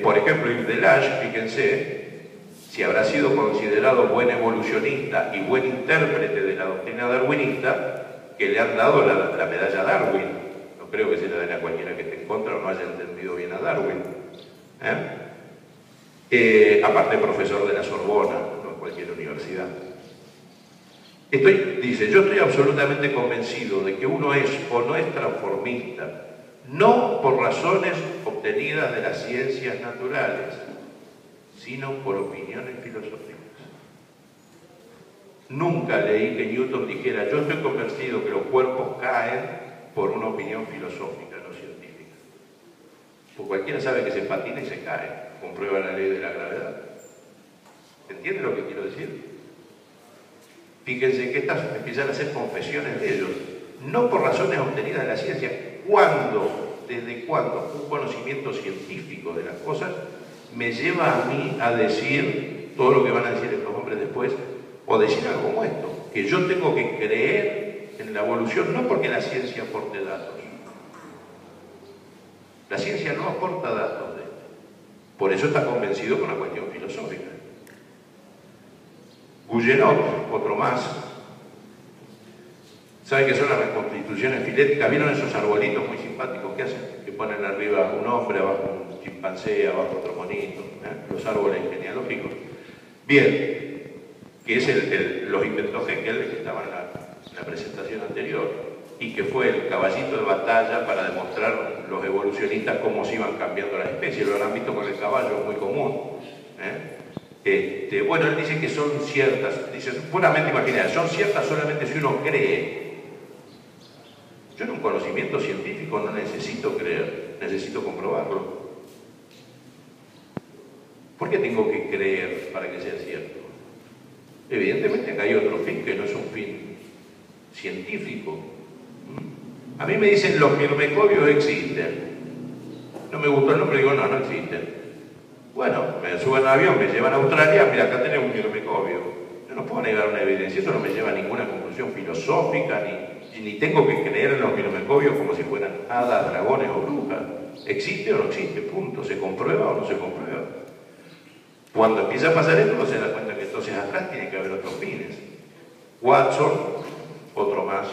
Por ejemplo, Yves Delage, fíjense, si habrá sido considerado buen evolucionista y buen intérprete de la doctrina darwinista, que le han dado la medalla Darwin. No creo que se la den a cualquiera que esté en contra o no haya entendido bien a Darwin. Aparte profesor de la Sorbona, no en cualquier universidad. Dice, yo estoy absolutamente convencido de que uno es o no es transformista, no por razones obtenidas de las ciencias naturales, sino por opiniones filosóficas. Nunca leí que Newton dijera, yo estoy convencido que los cuerpos caen por una opinión filosófica, no científica. Pues cualquiera sabe que se patina y se cae, comprueba la ley de la gravedad. ¿Entienden lo que quiero decir? Fíjense que estas empiezan a ser confesiones de ellos, no por razones obtenidas de la ciencia. ¿Desde cuándo un conocimiento científico de las cosas me lleva a mí a decir todo lo que van a decir estos hombres después? O decir algo como esto, que yo tengo que creer en la evolución, no porque la ciencia aporte datos. La ciencia no aporta datos de esto. Por eso está convencido con la cuestión filosófica. Gounod, otro más. ¿Saben qué son las reconstituciones filéticas? ¿Vieron esos arbolitos muy simpáticos que hacen? Que ponen arriba un hombre, abajo un chimpancé, abajo otro monito, los árboles genealógicos. Bien, que es los inventó Haeckel, que estaba en la presentación anterior, y que fue el caballito de batalla para demostrar los evolucionistas cómo se iban cambiando las especies. Lo habrán visto con el caballo, es muy común. Bueno, él dice que son ciertas, dice puramente imaginaria, son ciertas solamente si uno cree. Yo en un conocimiento científico no necesito creer, necesito comprobarlo. ¿Por qué tengo que creer para que sea cierto? Evidentemente que hay otro fin que no es un fin científico. A mí me dicen los mirmecobios existen. No me gustó el nombre, digo no, no existen. Bueno, me suben a un avión, me llevan a Australia, mira, acá tenemos un mirmecobio. Yo no puedo negar una evidencia, eso no me lleva a ninguna conclusión filosófica, ni tengo que creer en los mirmecobios como si fueran hadas, dragones o brujas. ¿Existe o no existe? Punto. ¿Se comprueba o no se comprueba? Cuando empieza a pasar esto, se da cuenta que entonces atrás tiene que haber otros fines. Watson, otro más,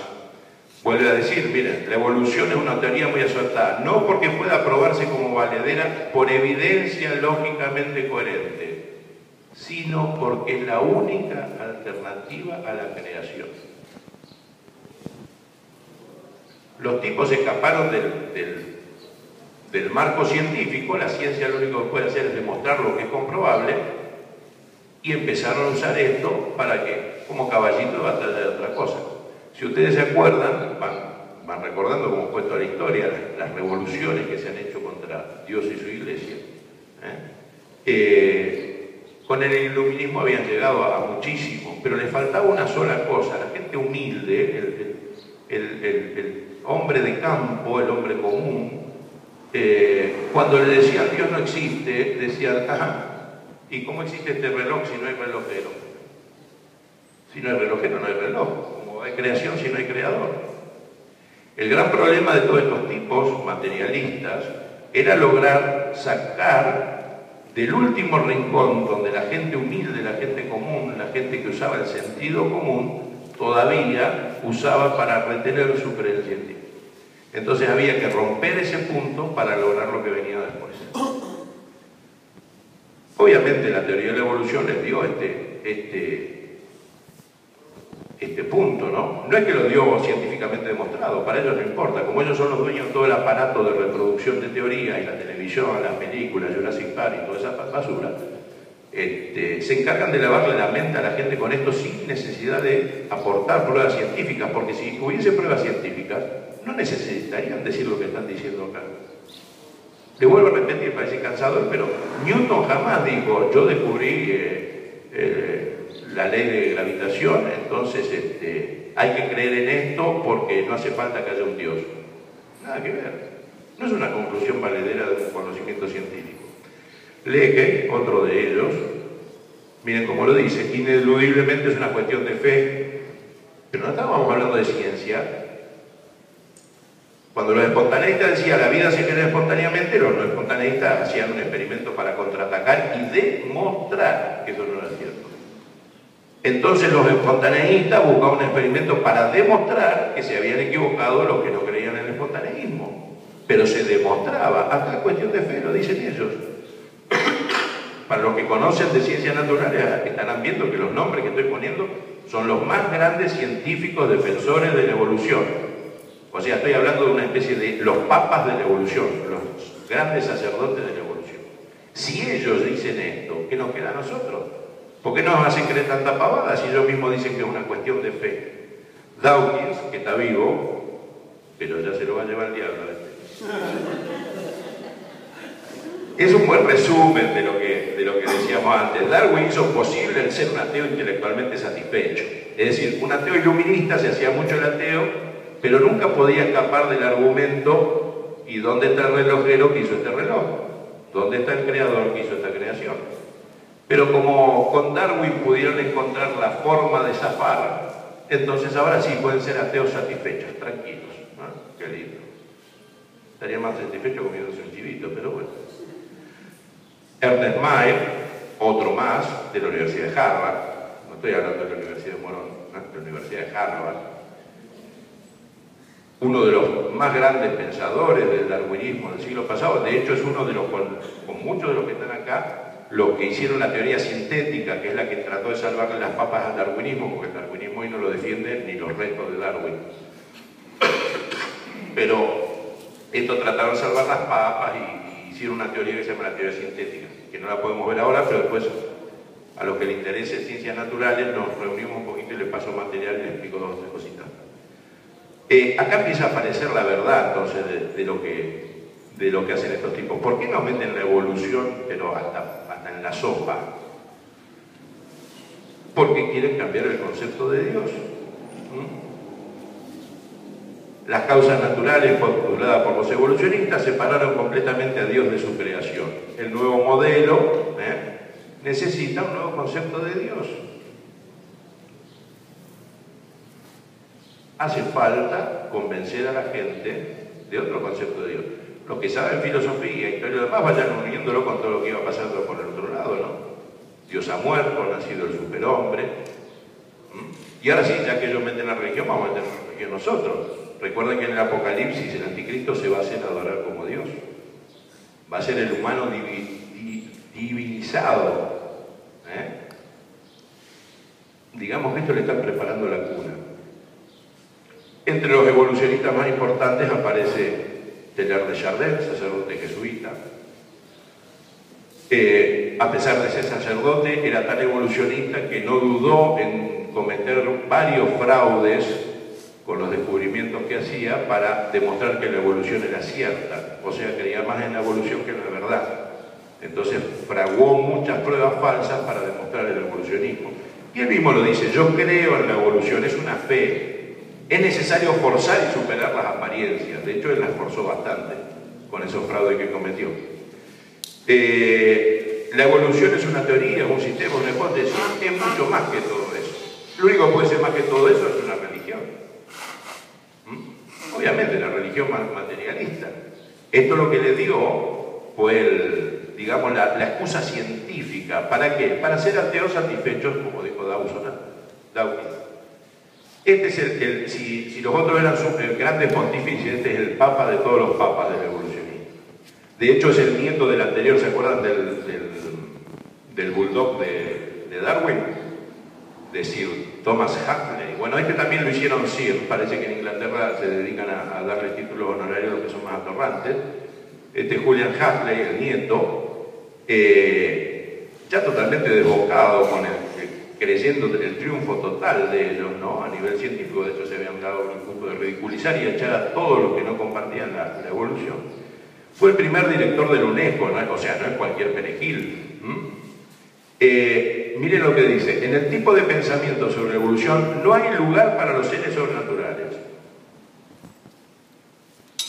vuelve a decir, miren, la evolución es una teoría muy acertada, no porque pueda probarse como valedera por evidencia lógicamente coherente, sino porque es la única alternativa a la creación. Los tipos escaparon del marco científico, la ciencia lo único que puede hacer es demostrar lo que es comprobable, y empezaron a usar esto para que, como caballito de batalla de otra cosa. Si ustedes se acuerdan, van recordando como puesto a la historia las revoluciones que se han hecho contra Dios y su iglesia. Con el iluminismo habían llegado a muchísimo, pero les faltaba una sola cosa. La gente humilde, el hombre de campo, el hombre común, cuando le decían Dios no existe, decían, ajá, ¿y cómo existe este reloj si no hay relojero? Si no hay relojero, no hay reloj. ¿Cómo hay creación si no hay creador? El gran problema de todos estos tipos materialistas era lograr sacar del último rincón donde la gente humilde, la gente común, la gente que usaba el sentido común, todavía usaba para retener su creencia científica. Entonces había que romper ese punto para lograr lo que venía después. Obviamente la teoría de la evolución les dio este punto, ¿no? No es que lo dio científicamente demostrado, para ellos no importa, como ellos son los dueños de todo el aparato de reproducción de teoría y la televisión, las películas, Jurassic Park y toda esa basura, se encargan de lavarle la mente a la gente con esto sin necesidad de aportar pruebas científicas, porque si hubiese pruebas científicas, no necesitarían decir lo que están diciendo acá. Le vuelvo a repetir, parece cansador, pero Newton jamás dijo, yo descubrí la ley de gravitación, entonces hay que creer en esto porque no hace falta que haya un Dios. Nada que ver. No es una conclusión valedera de un conocimiento científico. Leque, otro de ellos, miren cómo lo dice, ineludiblemente es una cuestión de fe, pero no estábamos hablando de ciencia. Cuando los espontaneistas decían la vida se genera espontáneamente, los no espontaneistas hacían un experimento para contraatacar y demostrar que eso no era cierto. Entonces los espontaneístas buscaban un experimento para demostrar que se habían equivocado los que no creían en el espontaneísmo. Pero se demostraba, acá es cuestión de fe, lo dicen ellos. Para los que conocen de ciencias naturales estarán viendo que los nombres que estoy poniendo son los más grandes científicos defensores de la evolución. O sea, estoy hablando de una especie de los papas de la evolución, los grandes sacerdotes de la evolución. Si ellos dicen esto, ¿qué nos queda a nosotros? ¿Por qué nos hacen creer tanta pavada si ellos mismos dicen que es una cuestión de fe? Dawkins, que está vivo, pero ya se lo va a llevar el diablo. Es un buen resumen de lo que decíamos antes. Darwin hizo posible el ser un ateo intelectualmente satisfecho. Es decir, un ateo iluminista, se hacía mucho el ateo, pero nunca podía escapar del argumento ¿y dónde está el relojero que hizo este reloj? ¿Dónde está el creador que hizo esta creación? Pero como con Darwin pudieron encontrar la forma de zafar, entonces ahora sí pueden ser ateos satisfechos, tranquilos. ¿No? Qué lindo. Estaría más satisfecho comiéndose un chivito, pero bueno. Ernest Mayr, otro más, de la Universidad de Harvard, no estoy hablando de la Universidad de Morón, ¿no? De la Universidad de Harvard, uno de los más grandes pensadores del darwinismo del siglo pasado, de hecho es uno de los, con muchos de los que están acá, los que hicieron la teoría sintética, que es la que trató de salvarle las papas al darwinismo, porque el darwinismo hoy no lo defiende ni los restos de Darwin. Pero esto trataron de salvar las papas y hicieron una teoría que se llama la teoría sintética, que no la podemos ver ahora, pero después a los que les interese ciencias naturales nos reunimos un poquito y les paso material y les explico dos o tres cositas. Acá empieza a aparecer la verdad entonces de lo que hacen estos tipos. ¿Por qué nos meten la evolución, pero hasta en la sopa? Porque quieren cambiar el concepto de Dios. Las causas naturales, postuladas por los evolucionistas, separaron completamente a Dios de su creación. El nuevo modelo necesita un nuevo concepto de Dios. Hace falta convencer a la gente de otro concepto de Dios. Los que saben filosofía, historia y demás, vayan uniéndolo con todo lo que iba pasando por el otro lado, ¿no? Dios ha muerto, ha nacido el superhombre. Y ahora sí, ya que ellos meten la religión, vamos a meter la religión nosotros. Recuerden que en el Apocalipsis el anticristo se va a hacer adorar como Dios. Va a ser el humano divinizado. Digamos que esto le están preparando la cuna. Entre los evolucionistas más importantes aparece Teilhard de Chardin, sacerdote jesuita. A pesar de ser sacerdote, era tan evolucionista que no dudó en cometer varios fraudes con los descubrimientos que hacía para demostrar que la evolución era cierta. O sea, creía más en la evolución que en la verdad. Entonces fraguó muchas pruebas falsas para demostrar el evolucionismo. Y él mismo lo dice: yo creo en la evolución, es una fe. Es necesario forzar y superar las apariencias. De hecho, él las forzó bastante con esos fraudes que cometió. La evolución es una teoría, es un sistema, una hipótesis, es mucho más que todo eso. Lo único que puede ser más que todo eso es una religión. Obviamente, la religión materialista. Esto lo que le dio fue, digamos, la excusa científica. ¿Para qué? Para ser ateos satisfechos, como dijo Dawkins. Este es si los otros eran grandes pontífices, este es el papa de todos los papas del evolucionismo. De hecho, es el nieto del anterior, ¿se acuerdan del bulldog de Darwin? De Sir Thomas Huxley. Bueno, este también lo hicieron Sir. Parece que en Inglaterra se dedican a darle títulos honorarios a los que son más atorrantes. Este Julian Huxley, el nieto, ya totalmente desbocado, creyendo el triunfo total de ellos, ¿no? A nivel científico, de hecho, se habían dado el punto de ridiculizar y echar a todos los que no compartían la evolución. Fue el primer director de la UNESCO, ¿no? O sea, no es cualquier perejil. Miren lo que dice: en el tipo de pensamiento sobre evolución no hay lugar para los seres sobrenaturales.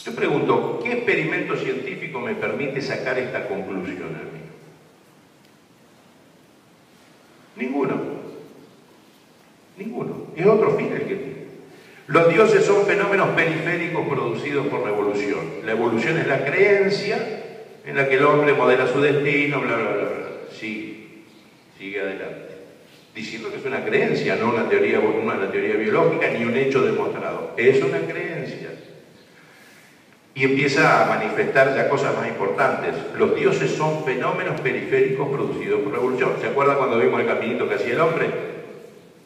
Yo pregunto, ¿qué experimento científico me permite sacar esta conclusión a mí? Ninguno. Ninguno. Es otro fin el que tiene. Los dioses son fenómenos periféricos producidos por la evolución. La evolución es la creencia en la que el hombre modela su destino, bla, bla, bla, bla. Sigue adelante. Diciendo que es una creencia, no una teoría biológica ni un hecho demostrado. Es una creencia. Y empieza a manifestar ya cosas más importantes. Los dioses son fenómenos periféricos producidos por la evolución. ¿Se acuerdan cuando vimos el caminito que hacía el hombre?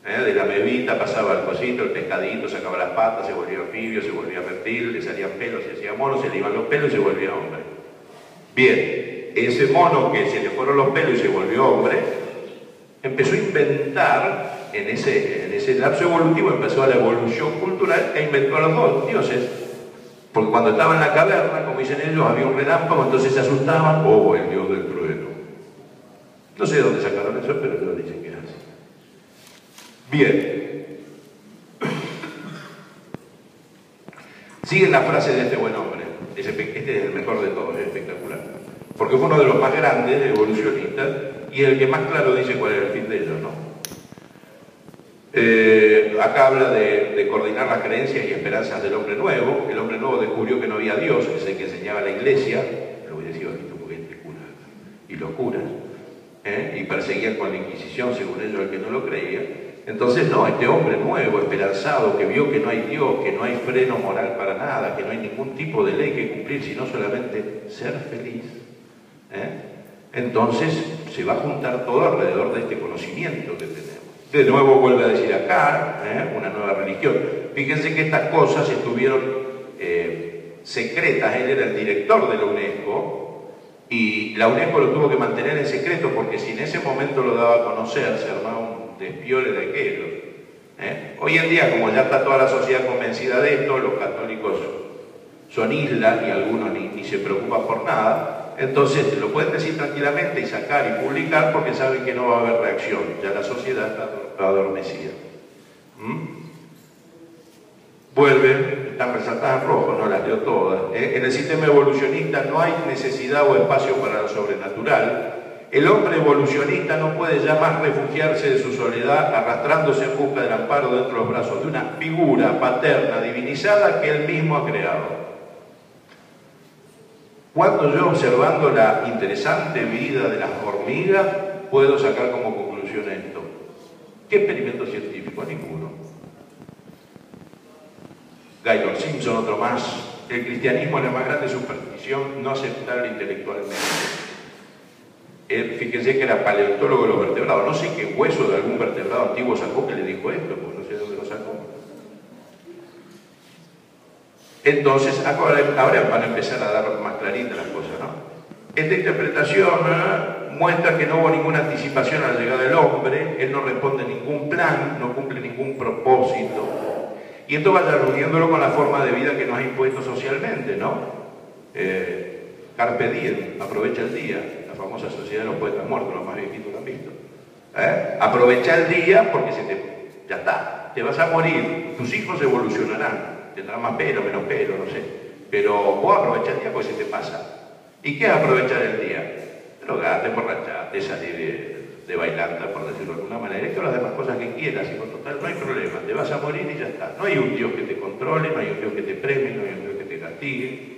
De la mevita pasaba el cosito, el pescadito, sacaba las patas, se volvía anfibio, se volvía reptil, le salían pelos, se hacía mono, se le iban los pelos y se volvía hombre. Bien, ese mono que se le fueron los pelos y se volvió hombre, empezó a inventar, en ese lapso evolutivo empezó la evolución cultural e inventó a los dos dioses. Porque cuando estaba en la caverna, como dicen ellos, había un relámpago, entonces se asustaban: oh, el dios del trueno. No sé de dónde sacaron eso, pero ellos dicen que es así. Bien. Sigue la frase de este buen hombre. Este es el mejor de todos, es espectacular. Porque fue uno de los más grandes evolucionistas y el que más claro dice cuál es el fin de ellos, ¿no? Acá habla de coordinar las creencias y esperanzas del hombre nuevo. El hombre nuevo descubrió que no había Dios, que es el que enseñaba la iglesia. Lo voy a decir bajito porque es cura. Y los curas. Y perseguían con la Inquisición, según ellos, al que no lo creía. Entonces, no, este hombre nuevo, esperanzado, que vio que no hay Dios, que no hay freno moral para nada, que no hay ningún tipo de ley que cumplir, sino solamente ser feliz. Entonces, se va a juntar todo alrededor de este conocimiento que tenemos. De nuevo vuelve a decir acá, una nueva religión. Fíjense que estas cosas estuvieron secretas. Él era el director de la UNESCO y la UNESCO lo tuvo que mantener en secreto porque si en ese momento lo daba a conocer, se armaba un despiole de aquello. Hoy en día, como ya está toda la sociedad convencida de esto, los católicos son islas y algunos ni se preocupan por nada. Entonces lo pueden decir tranquilamente y sacar y publicar porque saben que no va a haber reacción. Ya la sociedad está adormecida. Vuelve, están resaltadas en rojo, no las leo todas. En el sistema evolucionista no hay necesidad o espacio para lo sobrenatural. El hombre evolucionista no puede ya más refugiarse de su soledad arrastrándose en busca del amparo dentro de los brazos de una figura paterna divinizada que él mismo ha creado. Cuando yo, observando la interesante vida de las hormigas, puedo sacar como conclusión esto? ¿Qué experimento científico? Ninguno. Gaylord Simpson, otro más. El cristianismo es la más grande superstición no aceptable intelectualmente. Fíjense que era paleontólogo de los vertebrados. No sé qué hueso de algún vertebrado antiguo sacó que le dijo esto, porque no sé de dónde lo sacó. Entonces, ahora van a empezar a dar más claritas las cosas, ¿no? Esta interpretación muestra que no hubo ninguna anticipación a la llegada del hombre, él no responde a ningún plan, no cumple ningún propósito. Y esto va reuniéndolo con la forma de vida que nos ha impuesto socialmente, ¿no? Carpe diem, aprovecha el día. La famosa sociedad de los poetas muertos, los más viejitos lo han visto. Aprovecha el día porque ya está, te vas a morir, tus hijos evolucionarán, tendrán más pelo, menos pelo, no sé, pero vos aprovecha el día porque se te pasa. ¿Y qué es aprovechar el día? Drogarte, emborracharte, salir de bailanta, por decirlo de alguna manera, y todas las demás cosas que quieras, y con total no hay problema, te vas a morir y ya está. No hay un Dios que te controle, no hay un Dios que te premie, no hay un Dios que te castigue.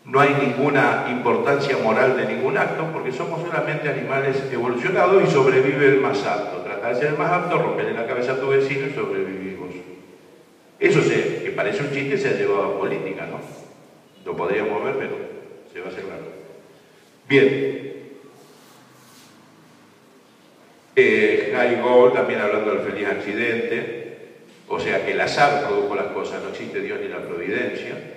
No hay ninguna importancia moral de ningún acto porque somos solamente animales evolucionados y sobrevive el más apto. Tratar de ser el más apto, romperle la cabeza a tu vecino y sobrevivimos. Eso que parece un chiste, se ha llevado a política, ¿no? Lo podríamos ver, pero se va a hacer largo. Bien. Harry Gold también hablando del feliz accidente, o sea que el azar produjo las cosas, no existe Dios ni la providencia.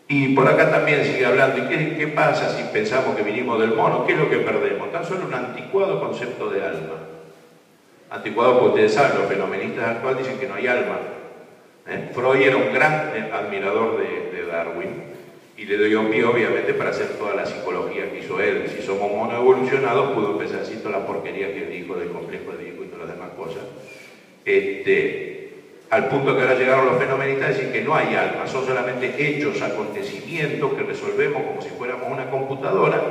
Y por acá también sigue hablando, ¿y qué pasa si pensamos que vinimos del mono? ¿Qué es lo que perdemos? Tan solo un anticuado concepto de alma. Anticuado porque ustedes saben, los fenomenistas actuales dicen que no hay alma. Freud era un gran admirador de Darwin y le dio pie obviamente para hacer toda la psicología que hizo él. Si somos mono evolucionados, pudo empezar a decir toda la porquería que dijo del complejo de Edipo y todas las demás cosas. Al punto que ahora llegaron los fenomenistas a decir que no hay alma, son solamente hechos, acontecimientos que resolvemos como si fuéramos una computadora,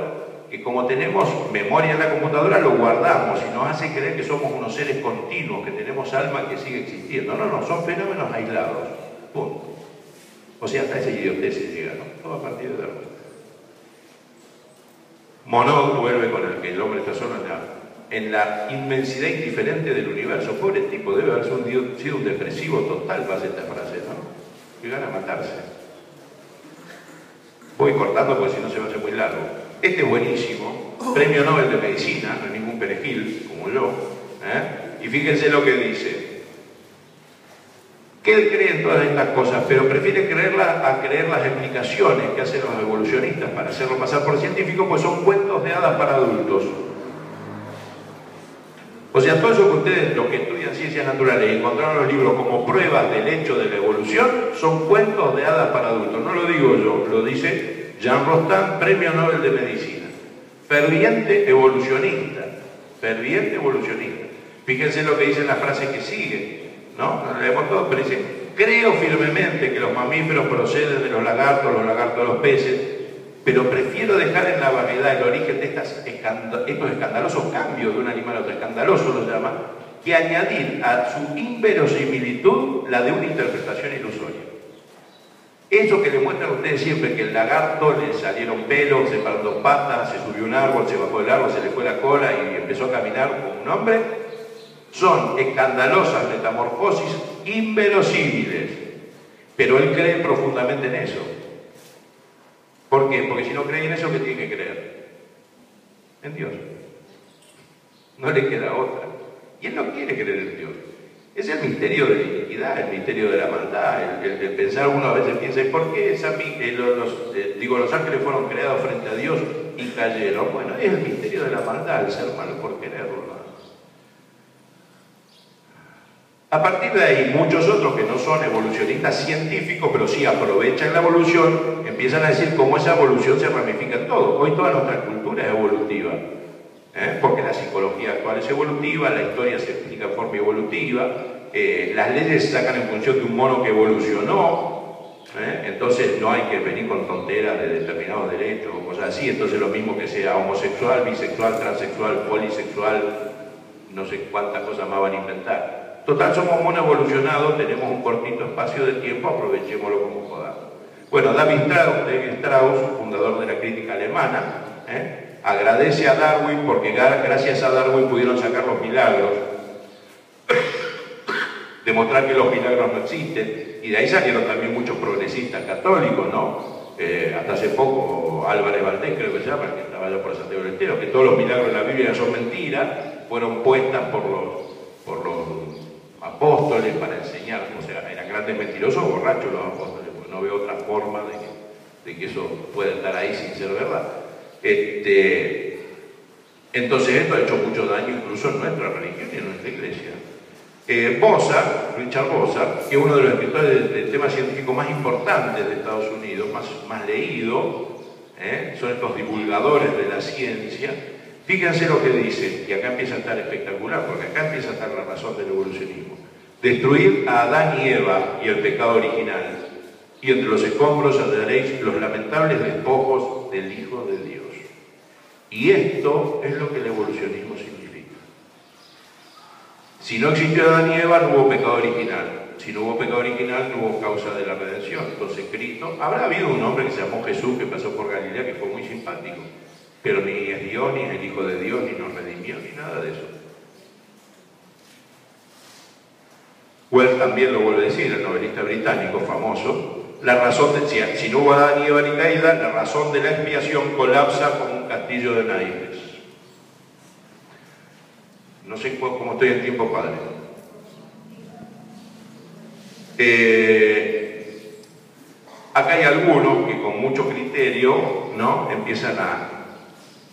que como tenemos memoria en la computadora lo guardamos y nos hace creer que somos unos seres continuos, que tenemos alma que sigue existiendo. No, son fenómenos aislados, punto. O sea, hasta esa idiotez se llega, ¿no? Todo a partir de Darwin. Monod vuelve con el que el hombre está solo en la inmensidad indiferente del universo. Pobre tipo, debe haber sido un depresivo total para hacer esta frase, ¿no? Que gana matarse. Voy cortando porque si no se va a hacer muy largo. Este es buenísimo, premio Nobel de Medicina, no es ningún perejil, como yo, y fíjense lo que dice. Que él cree en todas estas cosas, pero prefiere creerlas a creer las explicaciones que hacen los evolucionistas para hacerlo pasar por científico, pues son cuentos de hadas para adultos. O sea, todo eso que ustedes, los que estudian ciencias naturales y encontraron los libros como pruebas del hecho de la evolución, son cuentos de hadas para adultos. No lo digo yo, lo dice Jean Rostand, premio Nobel de Medicina. Ferviente evolucionista. Ferviente evolucionista. Fíjense lo que dice en la frase que sigue, ¿no? No leemos todo, pero dice: creo firmemente que los mamíferos proceden de los lagartos de los peces, pero prefiero dejar en la vaguedad el origen de estos escandalosos cambios de un animal a otro, escandaloso lo llama, que añadir a su inverosimilitud la de una interpretación ilusoria. Eso que le muestran a ustedes siempre, que el lagarto le salieron pelos, se paró dos patas, se subió a un árbol, se bajó del árbol, se le fue la cola y empezó a caminar como un hombre, son escandalosas metamorfosis inverosímiles, pero él cree profundamente en eso. ¿Por qué? Porque si no cree en eso, ¿qué tiene que creer? En Dios. No le queda otra. Y él no quiere creer en Dios. Es el misterio de la iniquidad, el misterio de la maldad, el pensar. Uno a veces piensa, ¿y por qué los ángeles fueron creados frente a Dios y cayeron? Bueno, es el misterio de la maldad, el ser malo por quererlo. A partir de ahí, muchos otros que no son evolucionistas científicos, pero sí aprovechan la evolución, empiezan a decir cómo esa evolución se ramifica en todo. Hoy toda nuestra cultura es evolutiva, porque la psicología actual es evolutiva, la historia se explica en forma evolutiva, las leyes se sacan en función de un mono que evolucionó, Entonces no hay que venir con tonteras de determinados derechos o cosas así. Entonces lo mismo que sea homosexual, bisexual, transexual, polisexual, no sé cuántas cosas más van a inventar. Total, somos monoevolucionados, tenemos un cortito espacio de tiempo, aprovechémoslo como podamos. Bueno, David Strauss, fundador de la crítica alemana, agradece a Darwin porque gracias a Darwin pudieron sacar los milagros, demostrar que los milagros no existen, y de ahí salieron también muchos progresistas católicos, ¿no? Hasta hace poco Álvarez Valdés, creo que se llama, que estaba allá por Santiago del Estero, que todos los milagros de la Biblia son mentiras, fueron puestas por los apóstoles para enseñar, o sea, eran grandes mentirosos o borrachos los apóstoles, porque no veo otra forma de que eso pueda estar ahí sin ser verdad. Entonces esto ha hecho mucho daño incluso en nuestra religión y en nuestra iglesia. Richard Bossart, que es uno de los escritores del tema científico más importantes de Estados Unidos, más leído, son estos divulgadores de la ciencia. Fíjense lo que dice, y acá empieza a estar espectacular, porque acá empieza a estar la razón del evolucionismo. Destruir a Adán y Eva y el pecado original, y entre los escombros hallaréis los lamentables despojos del Hijo de Dios. Y esto es lo que el evolucionismo significa. Si no existió Adán y Eva, no hubo pecado original. Si no hubo pecado original, no hubo causa de la redención. Entonces Cristo, habrá habido un hombre que se llamó Jesús, que pasó por Galilea, que fue muy simpático, pero ni es Dios, ni es el Hijo de Dios, ni nos redimió, ni nada de eso. Wells también lo vuelve a decir, el novelista británico famoso. La razón si no hubo Adán y Eva ni caída, la razón de la expiación colapsa como un castillo de naipes. No sé cómo estoy en tiempo, padre. Acá hay algunos que con mucho criterio, ¿no? Empiezan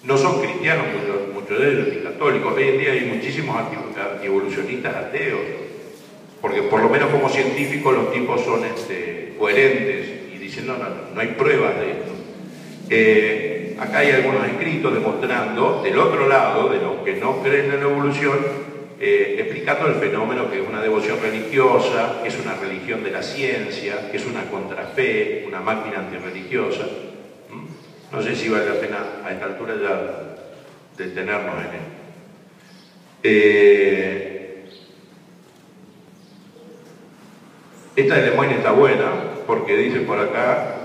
no son cristianos, muchos de ellos, ni católicos. Hoy en día hay muchísimos antievolucionistas ateos, porque por lo menos como científicos los tipos son coherentes y dicen no hay pruebas de esto. Acá hay algunos escritos demostrando, del otro lado, de los que no creen en la evolución, explicando el fenómeno que es una devoción religiosa, que es una religión de la ciencia, que es una contrafe, una máquina antirreligiosa. No sé si vale la pena a esta altura ya detenernos en él. Esta de Lemoyne está buena, porque dice por acá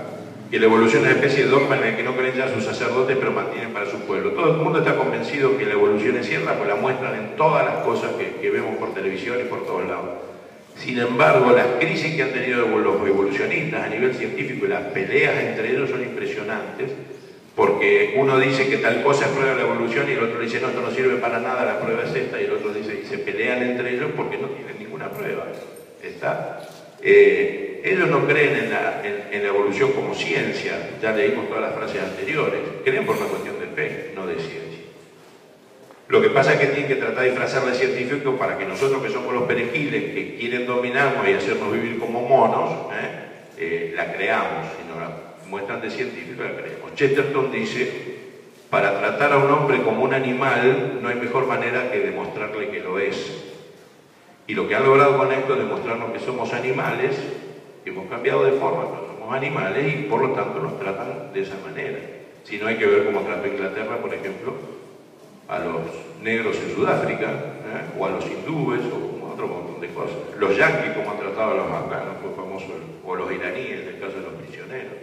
que la evolución es una especie de dogma en el que no creen ya sus sacerdotes, pero mantienen para su pueblo. Todo el mundo está convencido que la evolución es cierta, pues la muestran en todas las cosas que vemos por televisión y por todos lados. Sin embargo, las crisis que han tenido los evolucionistas a nivel científico y las peleas entre ellos son impresionantes, porque uno dice que tal cosa es prueba de la evolución y el otro dice no, esto no sirve para nada, la prueba es esta, y el otro dice, y se pelean entre ellos porque no tienen ninguna prueba. Ellos no creen en la evolución como ciencia, ya leímos todas las frases anteriores, creen por una cuestión de fe, no de ciencia. Lo que pasa es que tienen que tratar de disfrazarla de científico para que nosotros, que somos los perejiles que quieren dominarnos y hacernos vivir como monos, la creamos, si no la muestran de científico, la creemos. Chesterton dice, para tratar a un hombre como un animal no hay mejor manera que demostrarle que lo es. Y lo que han logrado con esto es demostrarnos que somos animales, que hemos cambiado de forma, pero somos animales y por lo tanto nos tratan de esa manera. Si no, hay que ver cómo trató Inglaterra, por ejemplo, a los negros en Sudáfrica, o a los hindúes, o otro montón de cosas. Los yanquis, como han tratado a los afganos, fue famoso, o los iraníes, en el caso de los prisioneros.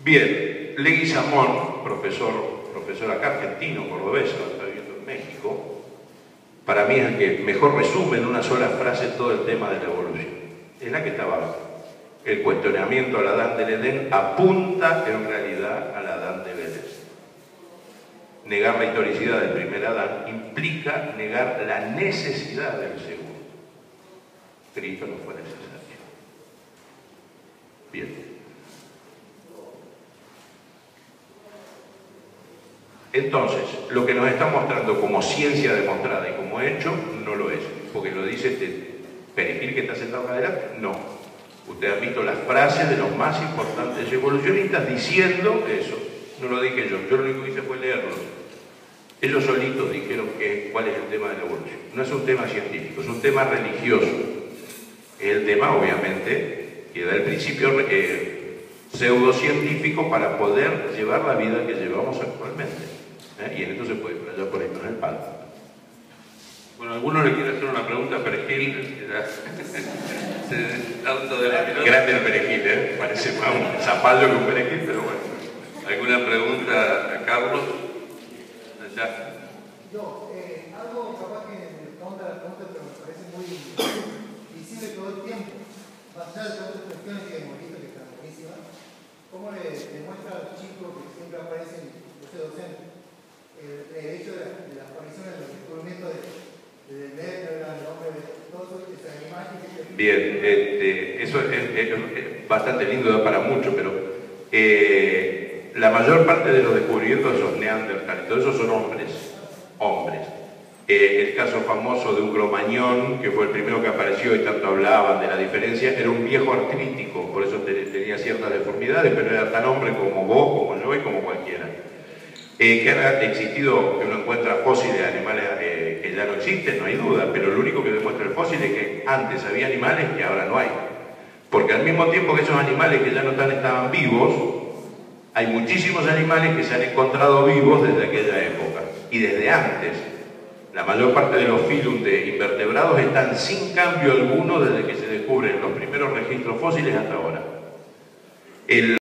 Bien, Leguizamón, profesor acá argentino, cordobés, está viviendo en México, para mí es el que mejor resume en una sola frase todo el tema de la evolución. Es la que está abajo. El cuestionamiento al Adán del Edén apunta en realidad al Adán de Belén. Negar la historicidad del primer Adán implica negar la necesidad del segundo. Cristo no fue necesario. Bien. Entonces, lo que nos está mostrando como ciencia demostrada y como hecho, no lo es. Porque lo dice este perejil que está sentado acá adelante, no. Ustedes han visto las frases de los más importantes evolucionistas diciendo eso. No lo dije yo lo único que hice fue leerlo. Ellos solitos dijeron cuál es el tema de la evolución. No es un tema científico, es un tema religioso. Es el tema, obviamente, que da el principio pseudocientífico para poder llevar la vida que llevamos actualmente. Y en esto se puede poner por ahí con el palo. Bueno, a alguno le quiere hacer una pregunta a Perejil, tanto de la pelota. Grande el perejil, parece más un zapallo que un perejil, pero bueno. ¿Alguna pregunta a Carlos? Allá. Yo, algo capaz que me pregunta la pregunta, pero me parece muy visible todo el tiempo. Más allá de todas las cuestiones que hemos visto que están buenísimas, ¿cómo le demuestra a los chicos que siempre aparecen, los docentes, el hecho de la aparición de los descubrimientos del negro, del hombre, de todo eso, esas imágenes que... Bien, eso es bastante lindo, da para mucho, pero la mayor parte de los descubrimientos de esos neandertales, todos esos son hombres. El caso famoso de un cromañón, que fue el primero que apareció y tanto hablaban de la diferencia, era un viejo artrítico, por eso tenía ciertas deformidades, pero era tan hombre como vos, como yo y como cualquiera. Que ha existido, que uno encuentra fósiles de animales que ya no existen, no hay duda, pero lo único que demuestra el fósil es que antes había animales que ahora no hay. Porque al mismo tiempo que esos animales que ya no estaban vivos, hay muchísimos animales que se han encontrado vivos desde aquella época y desde antes. La mayor parte de los filum de invertebrados están sin cambio alguno desde que se descubren los primeros registros fósiles hasta ahora.